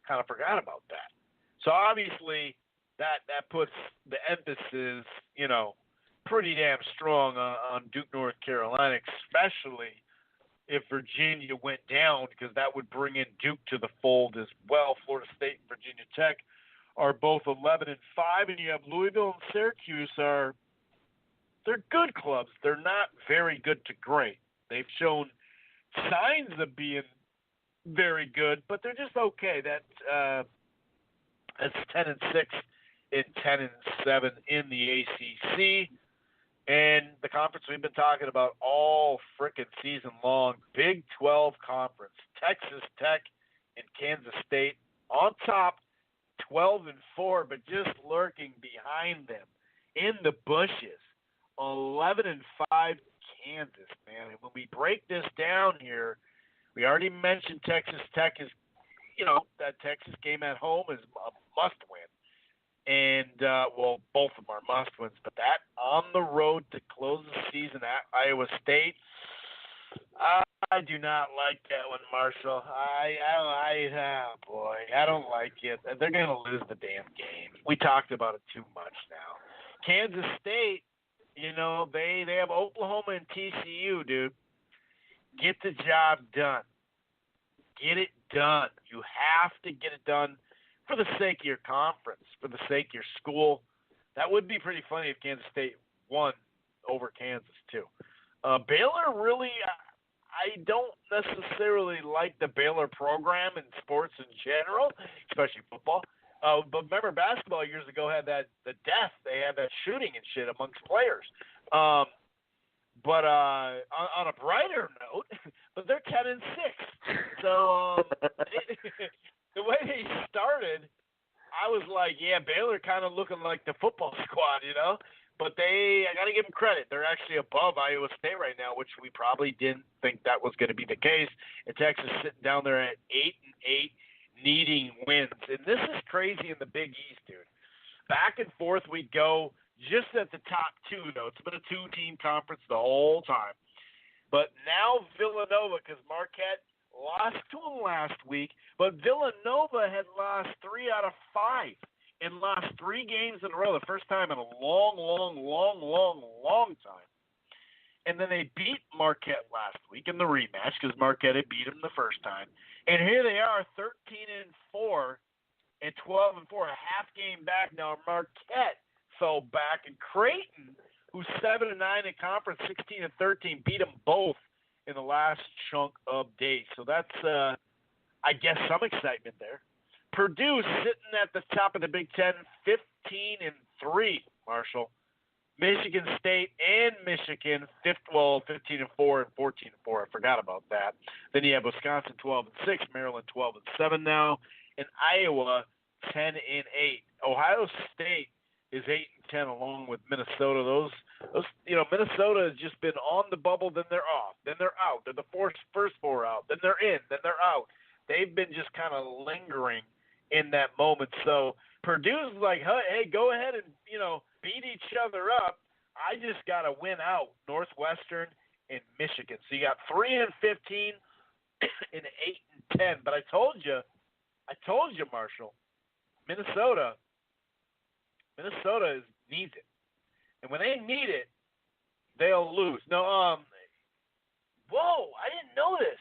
Kind of forgot about that. So obviously that puts the emphasis, pretty damn strong on Duke, North Carolina, especially if Virginia went down, because that would bring in Duke to the fold as well. Florida State and Virginia Tech are both 11-5, and you have Louisville and Syracuse they're good clubs. They're not very good to great. They've shown signs of being very good, but they're just okay. That's 10-6 and 10-7 in the ACC. And the conference we've been talking about all frickin' season long, Big 12 Conference, Texas Tech and Kansas State on top, 12-4, but just lurking behind them in the bushes, 11-5 Kansas, man. And when we break this down here, we already mentioned Texas Tech is, that Texas game at home is a must-win. And, both of them are must-wins. But that on the road to close the season at Iowa State, I do not like that one, Marshall. I don't like it. They're going to lose the damn game. We talked about it too much now. Kansas State, they have Oklahoma and TCU, dude. Get the job done. Get it done. You have to get it done. For the sake of your conference, for the sake of your school. That would be pretty funny if Kansas State won over Kansas, too. Baylor really, I don't necessarily like the Baylor program in sports in general, especially football. But remember, basketball years ago had the death. They had that shooting and shit amongst players. But on a brighter note, but they're 10-6. So the way they started, I was like, yeah, Baylor kind of looking like the football squad, you know. But I got to give them credit. They're actually above Iowa State right now, which we probably didn't think that was going to be the case. And Texas sitting down there at 8-8, needing wins. And this is crazy in the Big East, dude. Back and forth we go. Just at the top two, though. It's been a two-team conference the whole time. But now Villanova, because Marquette lost to them last week, but Villanova had lost 3 out of 5 and lost 3 games in a row, the first time in a long time. And then they beat Marquette last week in the rematch because Marquette had beat them the first time. And here they are, 13-4 and 12-4, a half game back now. Marquette fell back, and Creighton, who's 7-9 in conference, 16-13, beat them both in the last chunk of days. So that's, I guess, some excitement there. Purdue sitting at the top of the Big Ten, 15-3, Marshall. Michigan State and Michigan, 15-4 and 14-4. I forgot about that. Then you have Wisconsin 12-6, Maryland 12-7 now, and Iowa 10-8. Ohio State is 8-10 along with Minnesota. Those Minnesota has just been on the bubble, then they're off, then they're out. They're the first 4 out, then they're in, then they're out. They've been just kind of lingering in that moment. So Purdue's like, hey, go ahead and beat each other up. I just got to win out Northwestern and Michigan. So you got 3-15 and 8-10. But I told you, Marshall, Minnesota needs it. And when they need it, they'll lose. No, whoa, I didn't know this.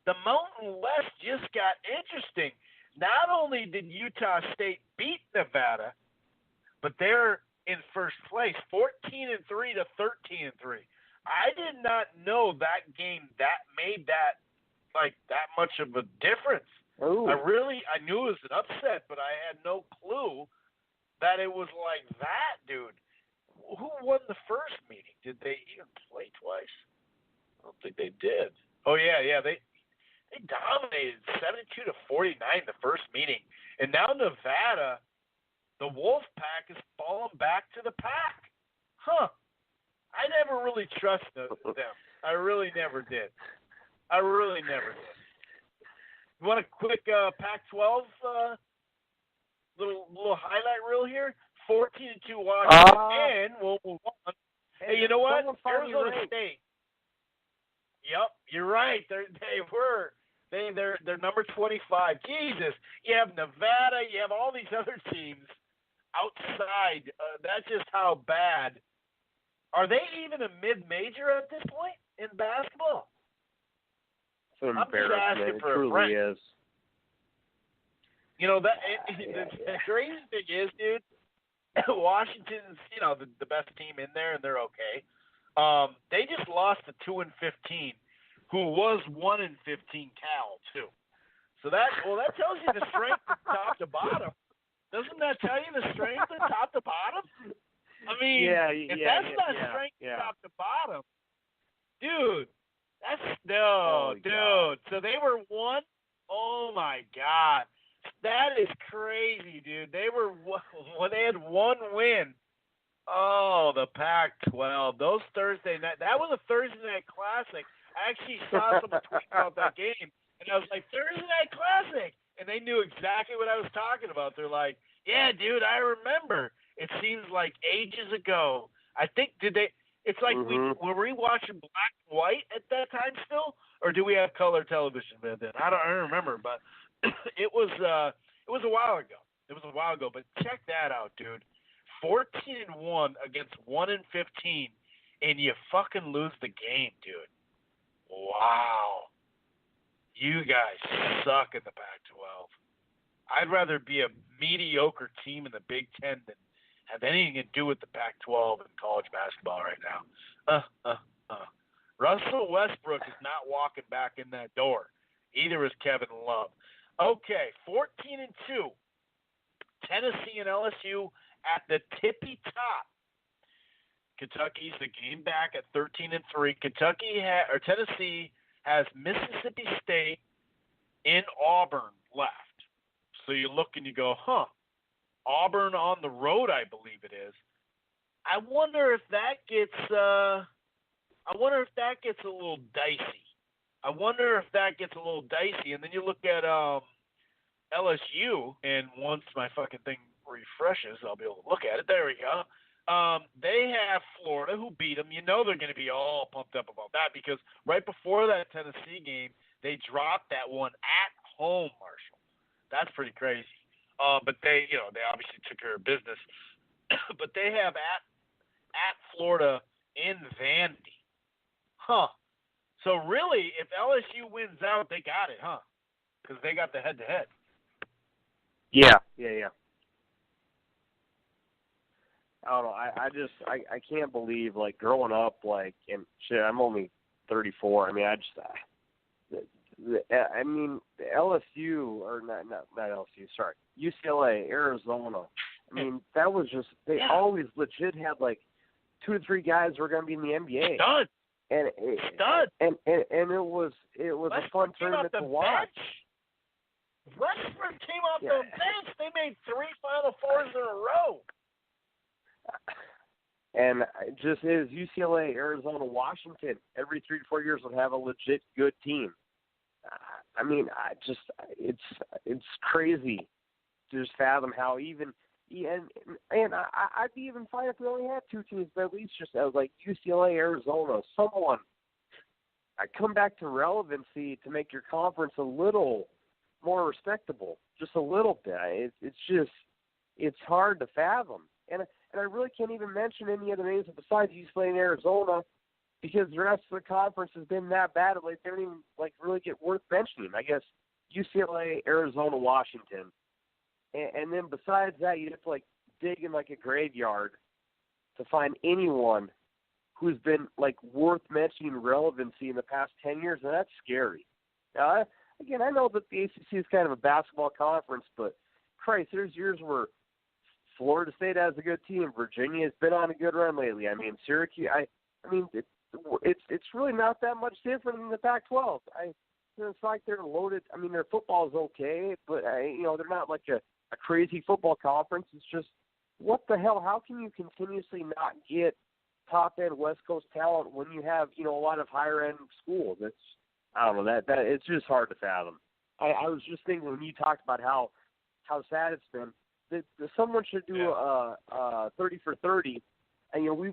The Mountain West just got interesting. Not only did Utah State beat Nevada, but they're in first place, 14-3 to 13-3. I did not know that game that made that much of a difference. Ooh. I knew it was an upset, but I had no clue that it was like that, dude. Who won the first meeting? Did they even play twice? I don't think they did. Oh yeah, they dominated 72-49 the first meeting, and now Nevada, the Wolfpack is falling back to the pack. Huh? I never really trusted them. I really never did. You want a quick Pac-12 little highlight reel here? 14-2 Washington, and we'll move on. Hey, you know what? Arizona State. Yep, you're right. They're number 25. Jesus, you have Nevada, you have all these other teams outside. That's just how bad. Are they even a mid-major at this point in basketball? It's an embarrassment. It truly is. The crazy thing is, dude, Washington's, the best team in there, and they're okay. They just lost to 2-15, who was 1-15 Cal too. So that tells you the strength from top to bottom. Doesn't that tell you the strength from top to bottom? I mean, if that's not strength from top to bottom, dude, dude. God. So they were 1. Oh my God. That is crazy, dude. They had 1 win. Oh, the Pac-12. Those Thursday night. That was a Thursday night classic. I actually saw someone tweet about that game, and I was like, Thursday night classic, and they knew exactly what I was talking about. They're like, yeah, dude, I remember. It seems like ages ago. I think It's like were we watching black and white at that time still, or do we have color television back then? I don't remember, but it was a while ago. But check that out, dude. 14-1 against 1-15, and you fucking lose the game, dude. Wow. You guys suck in the Pac-12. I'd rather be a mediocre team in the Big Ten than have anything to do with the Pac-12 and college basketball right now. Russell Westbrook is not walking back in that door. Either is Kevin Love. Okay, 14-2. Tennessee and LSU at the tippy top. Kentucky's the game back at 13-3. Tennessee has Mississippi State in Auburn left. So you look and you go, Auburn on the road, I believe it is. I wonder if that gets a little dicey. And then you look at LSU, and once my fucking thing refreshes, I'll be able to look at it. There we go. They have Florida, who beat them. You know they're going to be all pumped up about that because right before that Tennessee game, they dropped that one at home, Marshall. That's pretty crazy. But they obviously took care of business. But they have at Florida in Vandy. So really, if LSU wins out, they got it, because they got the head-to-head. Yeah. I don't know. I can't believe, like, growing up, like, and shit, I'm only 34. I mean, LSU, or not LSU, sorry, UCLA, Arizona. I mean, that was just, they always legit had, like, 2 to 3 guys who were going to be in the NBA. Stud. And it was a fun tournament to watch. Westbrook came off the bench. They made 3 Final Fours in a row. And just is UCLA, Arizona, Washington, every 3 to 4 years would have a legit good team. I mean, it's crazy to just fathom how even and I'd be even fine if we only had 2 teams, but at least just like UCLA, Arizona, someone. I come back to relevancy to make your conference a little more respectable, just a little bit. It's hard to fathom, and I really can't even mention any other names besides UCLA and Arizona, because the rest of the conference has been that bad. Like, they don't even like really get worth mentioning. I guess UCLA, Arizona, Washington, and then besides that, you have to like dig in like a graveyard to find anyone who's been like worth mentioning relevancy in the past 10 years, and that's scary. Now, again, I know that the ACC is kind of a basketball conference, but Christ, there's years where Florida State has a good team. Virginia has been on a good run lately. I mean, Syracuse. I mean, it's really not that much different than the Pac-12. It's like they're loaded. I mean, their football is okay, but they're not like a crazy football conference. It's just, what the hell? How can you continuously not get top-end West Coast talent when you have a lot of higher-end schools? I don't know, that it's just hard to fathom. I was just thinking when you talked about how sad it's been, that someone should do a 30 for 30. And we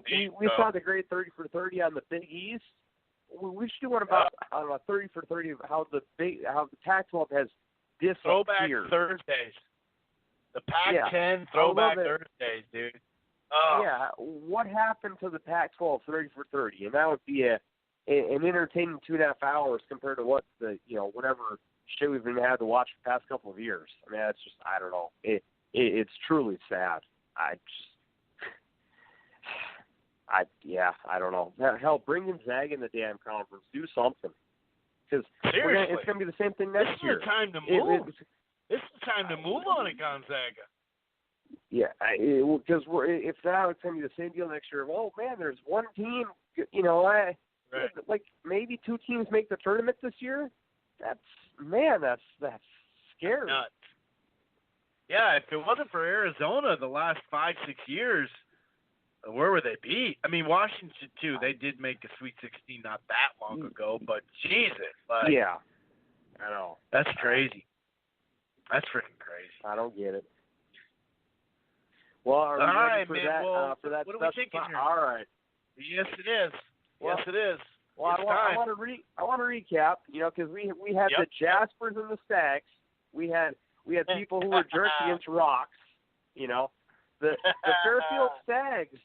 saw the great 30 for 30 on the Big East. We should do one about 30 for 30 of how the Pac-12 has disappeared. Throwback Thursdays. The Pac-10 Throwback Thursdays, dude. Oh. Yeah, what happened to the Pac-12 30 for 30? And that would be an entertaining 2.5 hours compared to what whatever shit we've been had to watch for the past couple of years. I mean, it's just, I don't know. It's truly sad. I don't know. Hell, bring Gonzaga in the damn conference. Do something. Because it's going to be the same thing next year. This is the time to move. This is the time to move on at Gonzaga. Yeah, because if now it's going to be the same deal next year. Oh, man, there's one team, like maybe 2 teams make the tournament this year. That's scary. Nuts. Yeah, if it wasn't for Arizona the last 5-6 years, where would they be? I mean, Washington, too, they did make a Sweet 16 not that long ago, but Jesus. Yeah, I know. That's crazy. That's freaking crazy. I don't get it. Well, are we ready for that? Well, for that what are we thinking here? All right. Yes, it is. Well, yes, it is. Well, I want to recap. Because we had the Jaspers and the Stags. We had people who were jerks against rocks. The Fairfield Stags.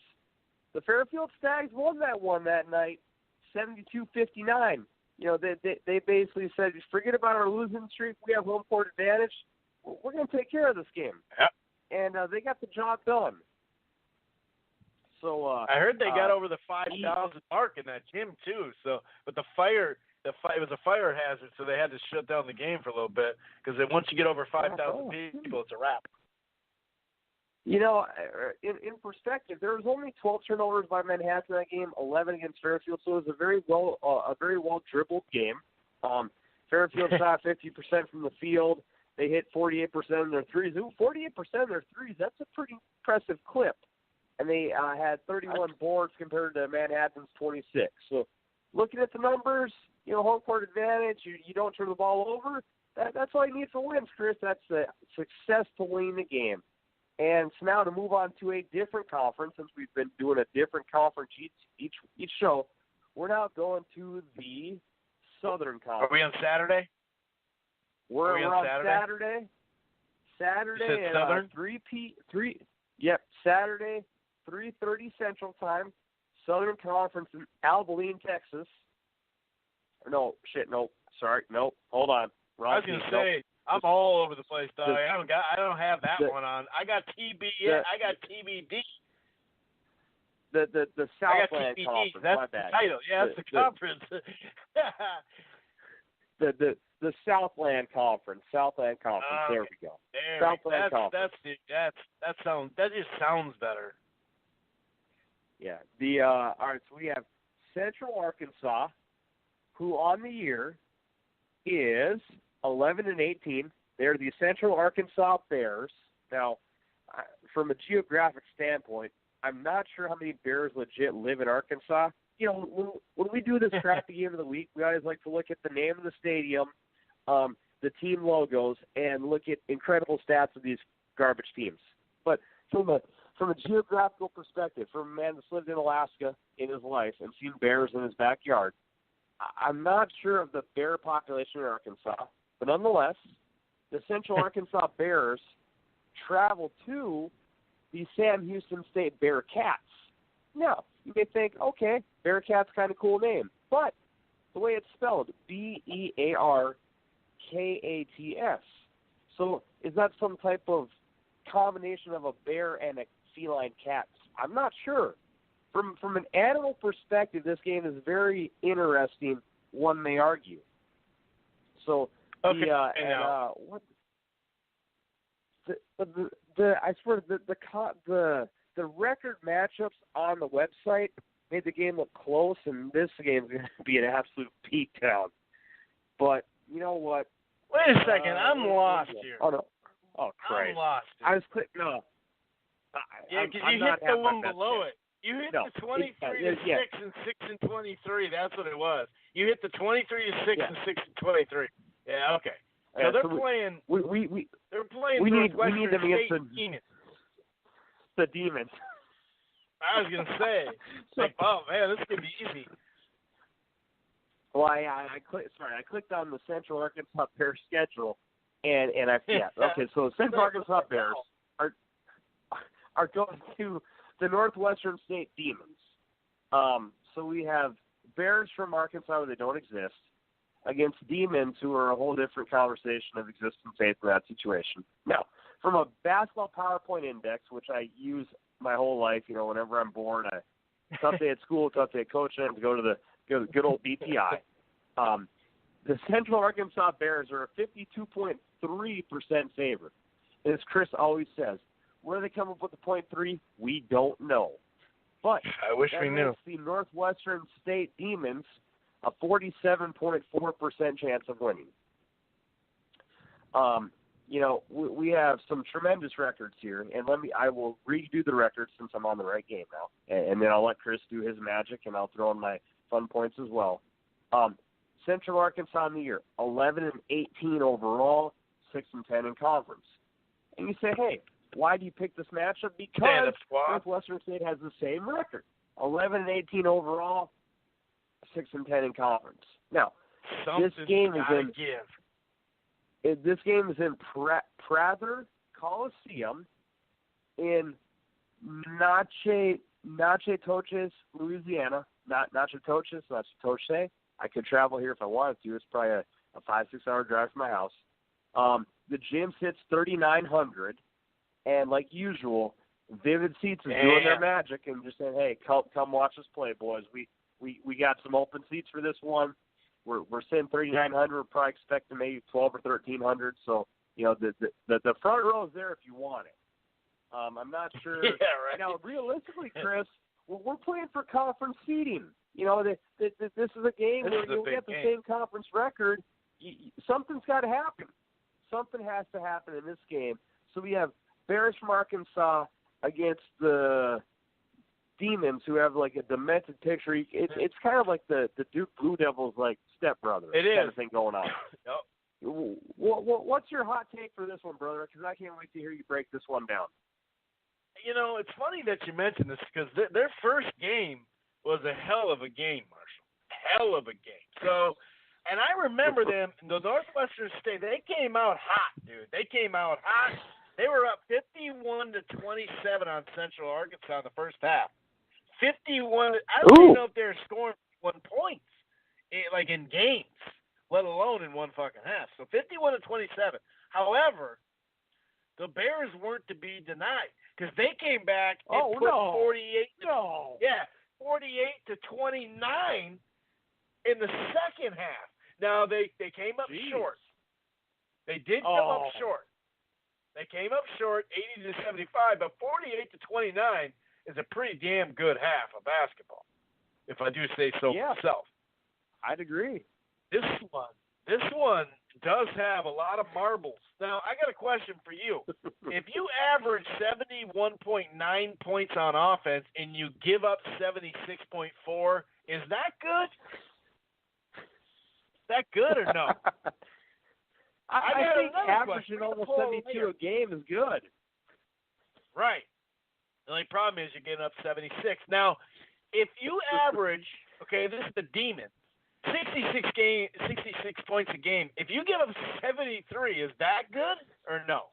The Fairfield Stags won that one that night, 72-59. They basically said, forget about our losing streak. We have home court advantage. We're going to take care of this game. Yep. And they got the job done. So I heard they got over the 5,000 mark in that gym too. So, but it was a fire hazard, so they had to shut down the game for a little bit because once you get over 5,000 people, it's a wrap. You know, in perspective, there was only 12 turnovers by Manhattan in that game, 11 against Fairfield, so it was a very well dribbled game. Fairfield shot 50% from the field. They hit 48% of their threes. 48% of their threes, that's a pretty impressive clip. And they had 31 boards compared to Manhattan's 26. So looking at the numbers, you know, home court advantage, you don't turn the ball over, that's all you need for wins, Chris. That's the success to win the game. And so now to move on to a different conference, since we've been doing a different conference each show, we're now going to the Southern Conference. Are we on Saturday? We're on Saturday. Saturday at Southern? 3. Yep, Saturday, 3:30 Central Time. Southern Conference in Abilene, Texas. Hold on. I was gonna say I'm all over the place, dog. I don't have that one on. I got I got TBD. The Southland Conference. That's my the bad. title. Yeah, that's the conference. The Southland Conference. Southland Conference. There we go. Southland Conference. That just sounds better. Yeah. All right. So we have Central Arkansas, who on the year is 11-18. They're the Central Arkansas Bears. Now, from a geographic standpoint, I'm not sure how many Bears legit live in Arkansas. You know, when we do this crappy game of the week, we always like to look at the name of the stadium, the team logos, and look at incredible stats of these garbage teams. But from a geographical perspective, from a man that's lived in Alaska in his life and seen bears in his backyard, I'm not sure of the bear population in Arkansas. But nonetheless, the Central Arkansas Bears travel to the Sam Houston State Bearcats. Now, you may think, okay, Bearcats kind of cool name. But the way it's spelled, Bearkats. So is that some type of combination of a bear and a feline cat? I'm not sure. From an animal perspective, this game is very interesting, one may argue. So okay, I swear the record matchups on the website made the game look close, and this game is going to be an absolute beatdown. But you know what? Wait a second, I'm lost here. Oh no! Oh Christ! I'm lost. I was clicking. No. Yeah, because you hit the one below it. You hit the 23 to 6 and 6 and 23. That's what it was. You hit the 23 to 6 and 6 and 23. Yeah, okay. So they're playing. They're playing. We need them against the Demons. I was gonna say, like, oh man, this could be easy. Well, I clicked on the Central Arkansas Bears schedule, and okay. So Central Arkansas Bears are going to the Northwestern State Demons. So we have Bears from Arkansas where they don't exist against Demons who are a whole different conversation of existence in that situation. Now, from a basketball PowerPoint index, which I use my whole life, you know, whenever I'm bored, tough day at school, tough day at coaching, I have to go to the good old BTI. The Central Arkansas Bears are a 52.3% favorite. And as Chris always says, where they come up with the 0.3, we don't know. But I wish we knew. The Northwestern State Demons a 47.4% chance of winning. You know, we have some tremendous records here, and I will redo the records since I'm on the right game now, and then I'll let Chris do his magic, and I'll throw in my fun points as well. Central Arkansas in the year, 11-18 overall, 6-10 in conference. And you say, hey, why do you pick this matchup? Because Northwestern State has the same record, 11-18 overall, 6-10 in conference. Now, this game is in Prather Coliseum in Natchitoches, Louisiana. Not Natchitoches, Natchitoches. I could travel here if I wanted to. It's probably a 5-6 hour drive from my house. The gym sits 3,900, and like usual, Vivid Seats is doing their magic and just saying, "Hey, come watch us play, boys. We got some open seats for this one. We're sitting 3,900. We're probably expecting maybe 12 or 1,300. So you know the front row is there if you want it. I'm not sure. Yeah, right. Now, realistically, Chris, we're playing for conference seeding. You know, this is a game where you'll get the same conference record. Something's got to happen. Something has to happen in this game. So we have Bears from Arkansas against the Demons, who have like a demented picture. It's kind of like the Duke Blue Devils, like stepbrother. It is kind of thing going on. Yep. What's your hot take for this one, brother? Because I can't wait to hear you break this one down. You know, it's funny that you mentioned this because their first game was a hell of a game, Marshall. Hell of a game. So, and I remember them, the Northwestern State, they came out hot, dude. They came out hot. They were up 51-27 on Central Arkansas in the first half. 51. I don't even know if they're scoring 1 points, like in games, let alone in one fucking half. So 51-27. However, the Bears weren't to be denied because they came back and put 48. No. Yeah, 48-29 in the second half. Now they came up short. They did come up short. They came up short, 80-75, but 48-29 is a pretty damn good half of basketball, if I do say so myself. I'd agree. This one does have a lot of marbles. Now, I got a question for you. If you average 71.9 points on offense and you give up 76.4, is that good? Is that good or no? I think averaging almost 72 a game is good. Right. The only problem is you're getting up 76. Now, if you average, okay, this is the Demons, 66 points a game. If you give up 73, is that good or no?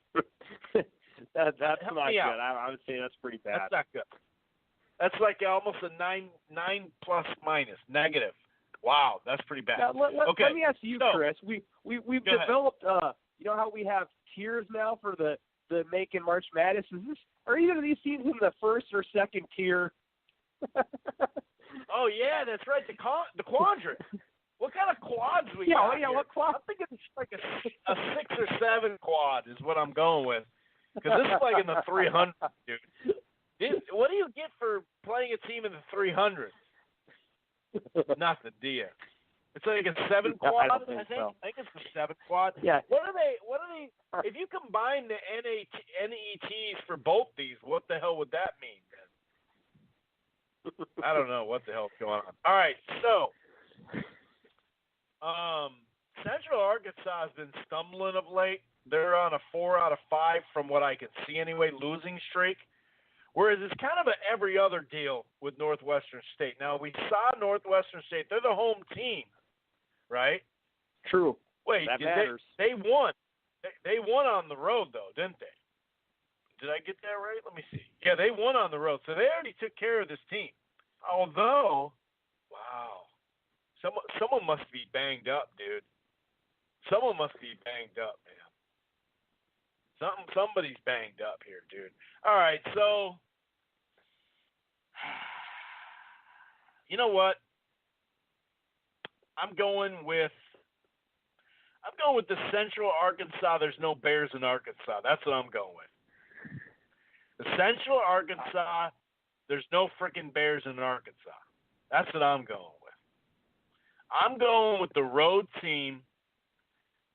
That's not good. I would say that's pretty bad. That's not good. That's like almost a 9 plus minus, negative. Wow, that's pretty bad. Now, let me ask you, Chris. We've Go developed. You know how we have tiers now for the Macon March Madness. Are either of these teams in the first or second tier? Oh yeah, that's right. The quadrant. What kind of quads we got? Yeah. What quad? I'm thinking it's like a 6 or 7 quad is what I'm going with. Because this is like in the 300, dude. What do you get for playing a team in the 300s? Nothing, do you? It's like a 7 quad. I think it's the 7 quad. Yeah. What are they? If you combine the NETs for both these, what the hell would that mean? I don't know what the hell's going on. All right, so Central Arkansas has been stumbling of late. They're on a 4 out of 5 from what I can see anyway, losing streak. Whereas it's kind of an every other deal with Northwestern State. Now, we saw Northwestern State. They're the home team, right? True. Wait, that matters. They won. They won on the road, though, didn't they? Did I get that right? Let me see. Yeah, they won on the road, so they already took care of this team. Although, wow, someone must be banged up, dude. Someone must be banged up, man. Somebody's banged up here, dude. All right, so you know what? I'm going with the Central Arkansas. There's no Bears in Arkansas. That's what I'm going with. The Central Arkansas, there's no freaking Bears in Arkansas. That's what I'm going with. I'm going with the road team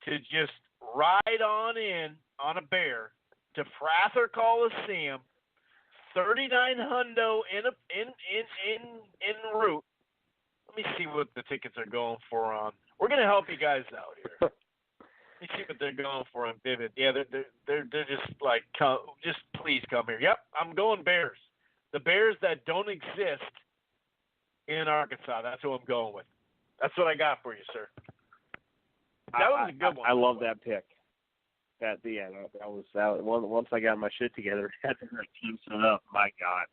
to just ride on in on a Bear to Prather Coliseum, 39 hundo in route. Let me see what the tickets are going for on. We're gonna help you guys out here. Let me see what they're going for on Vivid. Yeah, they're just like, just please come here. Yep, I'm going Bears. The Bears that don't exist in Arkansas. That's who I'm going with. That's what I got for you, sir. That was a good one. I love that pick. That was once I got my shit together, had the right team set up. My God,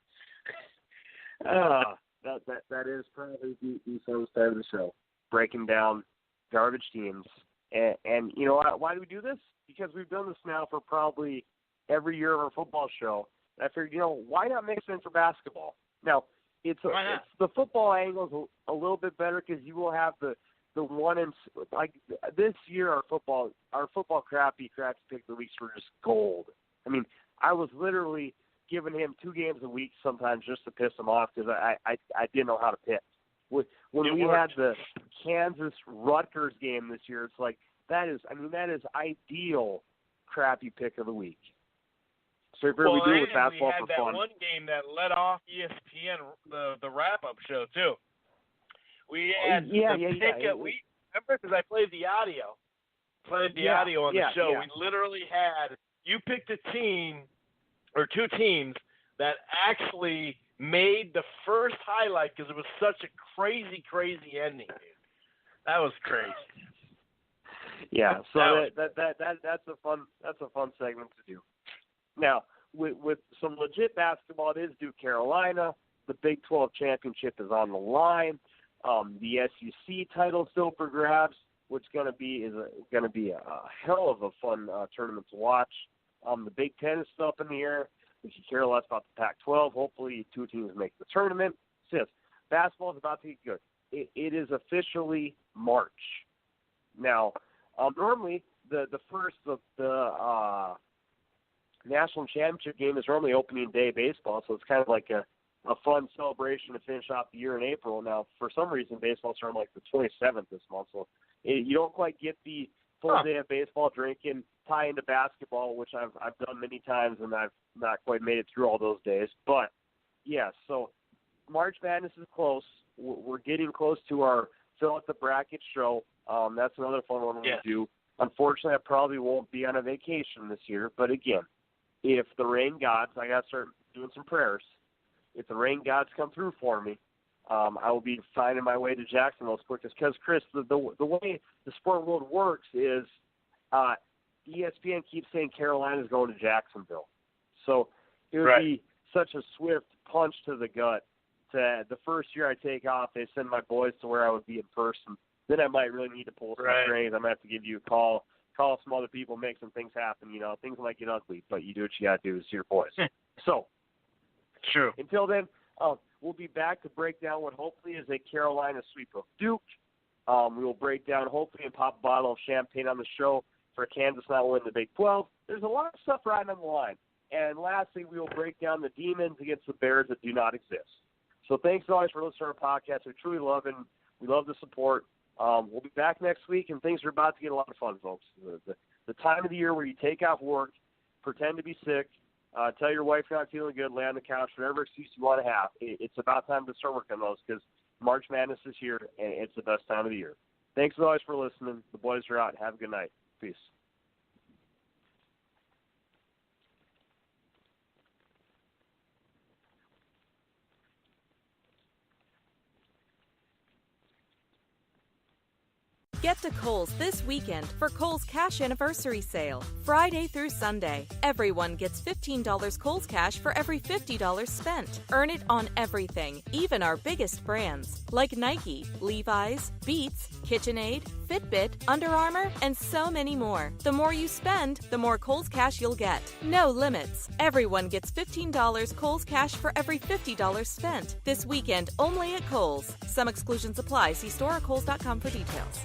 that is probably the first time of the show, breaking down garbage teams. And you know why do we do this? Because we've done this now for probably every year of our football show. And I figured, why not mix it in for basketball? Now, it's the football angle is a little bit better because you will have the one in, like this year our football crappy picks of the weeks were just gold. I mean, I was literally giving him 2 games a week sometimes just to piss him off because I didn't know how to pick. When we had the Kansas-Rutgers game this year, it's like that is ideal crappy pick of the week. So if we do it with basketball for fun. We had that one game that led off ESPN, the wrap-up show, too. We had pick. We remember because I played the audio. Audio on the show. Yeah. We literally had you picked a team or 2 teams that actually made the first highlight because it was such a crazy ending, dude. That was crazy. Yeah, so that's a fun segment to do. Now, with some legit basketball, it is Duke Carolina. The Big 12 championship is on the line. The SEC title still for grabs, which is going to be a hell of a fun tournament to watch. The Big 10 is still up in the air. We should care less about the Pac-12. Hopefully, 2 teams make the tournament. Basketball is about to get good. It is officially March. Now, normally the first of the national championship game is normally opening day baseball, so it's kind of like a fun celebration to finish off the year in April. Now, for some reason, baseball's starting like the 27th this month, so you don't quite get the full day of baseball drinking tie into basketball, which I've done many times, and I've not quite made it through all those days. But, yeah, so March Madness is close. We're getting close to our Fill Out the Bracket show. That's another fun one to do. Unfortunately, I probably won't be on a vacation this year, but again, if the rain gods, I got to start doing some prayers. If the rain gods come through for me, I will be finding my way to Jacksonville as quick as, because, Chris, the way the sport world works is ESPN keeps saying Carolina's going to Jacksonville. So it would be such a swift punch to the gut to the first year I take off, they send my boys to where I would be in person. Then I might really need to pull some strings. I might have to give you a call some other people, make some things happen. Things might get ugly, but you do what you got to do to your boys. So, true. Until then, we'll be back to break down what hopefully is a Carolina sweep of Duke. We will break down, hopefully, and pop a bottle of champagne on the show for Kansas not winning the Big 12. There's a lot of stuff riding on the line. And lastly, we will break down the demons against the Bears that do not exist. So thanks always for listening to our podcast. We truly love it. We love the support. We'll be back next week, and things are about to get a lot of fun, folks. The time of the year where you take off work, pretend to be sick, tell your wife you're not feeling good, lay on the couch, whatever excuse you want to have. It's about time to start working on those because March Madness is here, and it's the best time of the year. Thanks as always for listening. The boys are out. Have a good night. Peace. Get to Kohl's this weekend for Kohl's Cash Anniversary Sale. Friday through Sunday, everyone gets $15 Kohl's Cash for every $50 spent. Earn it on everything, even our biggest brands, like Nike, Levi's, Beats, KitchenAid, Fitbit, Under Armour, and so many more. The more you spend, the more Kohl's Cash you'll get. No limits. Everyone gets $15 Kohl's Cash for every $50 spent. This weekend only at Kohl's. Some exclusions apply. See store or kohls.com for details.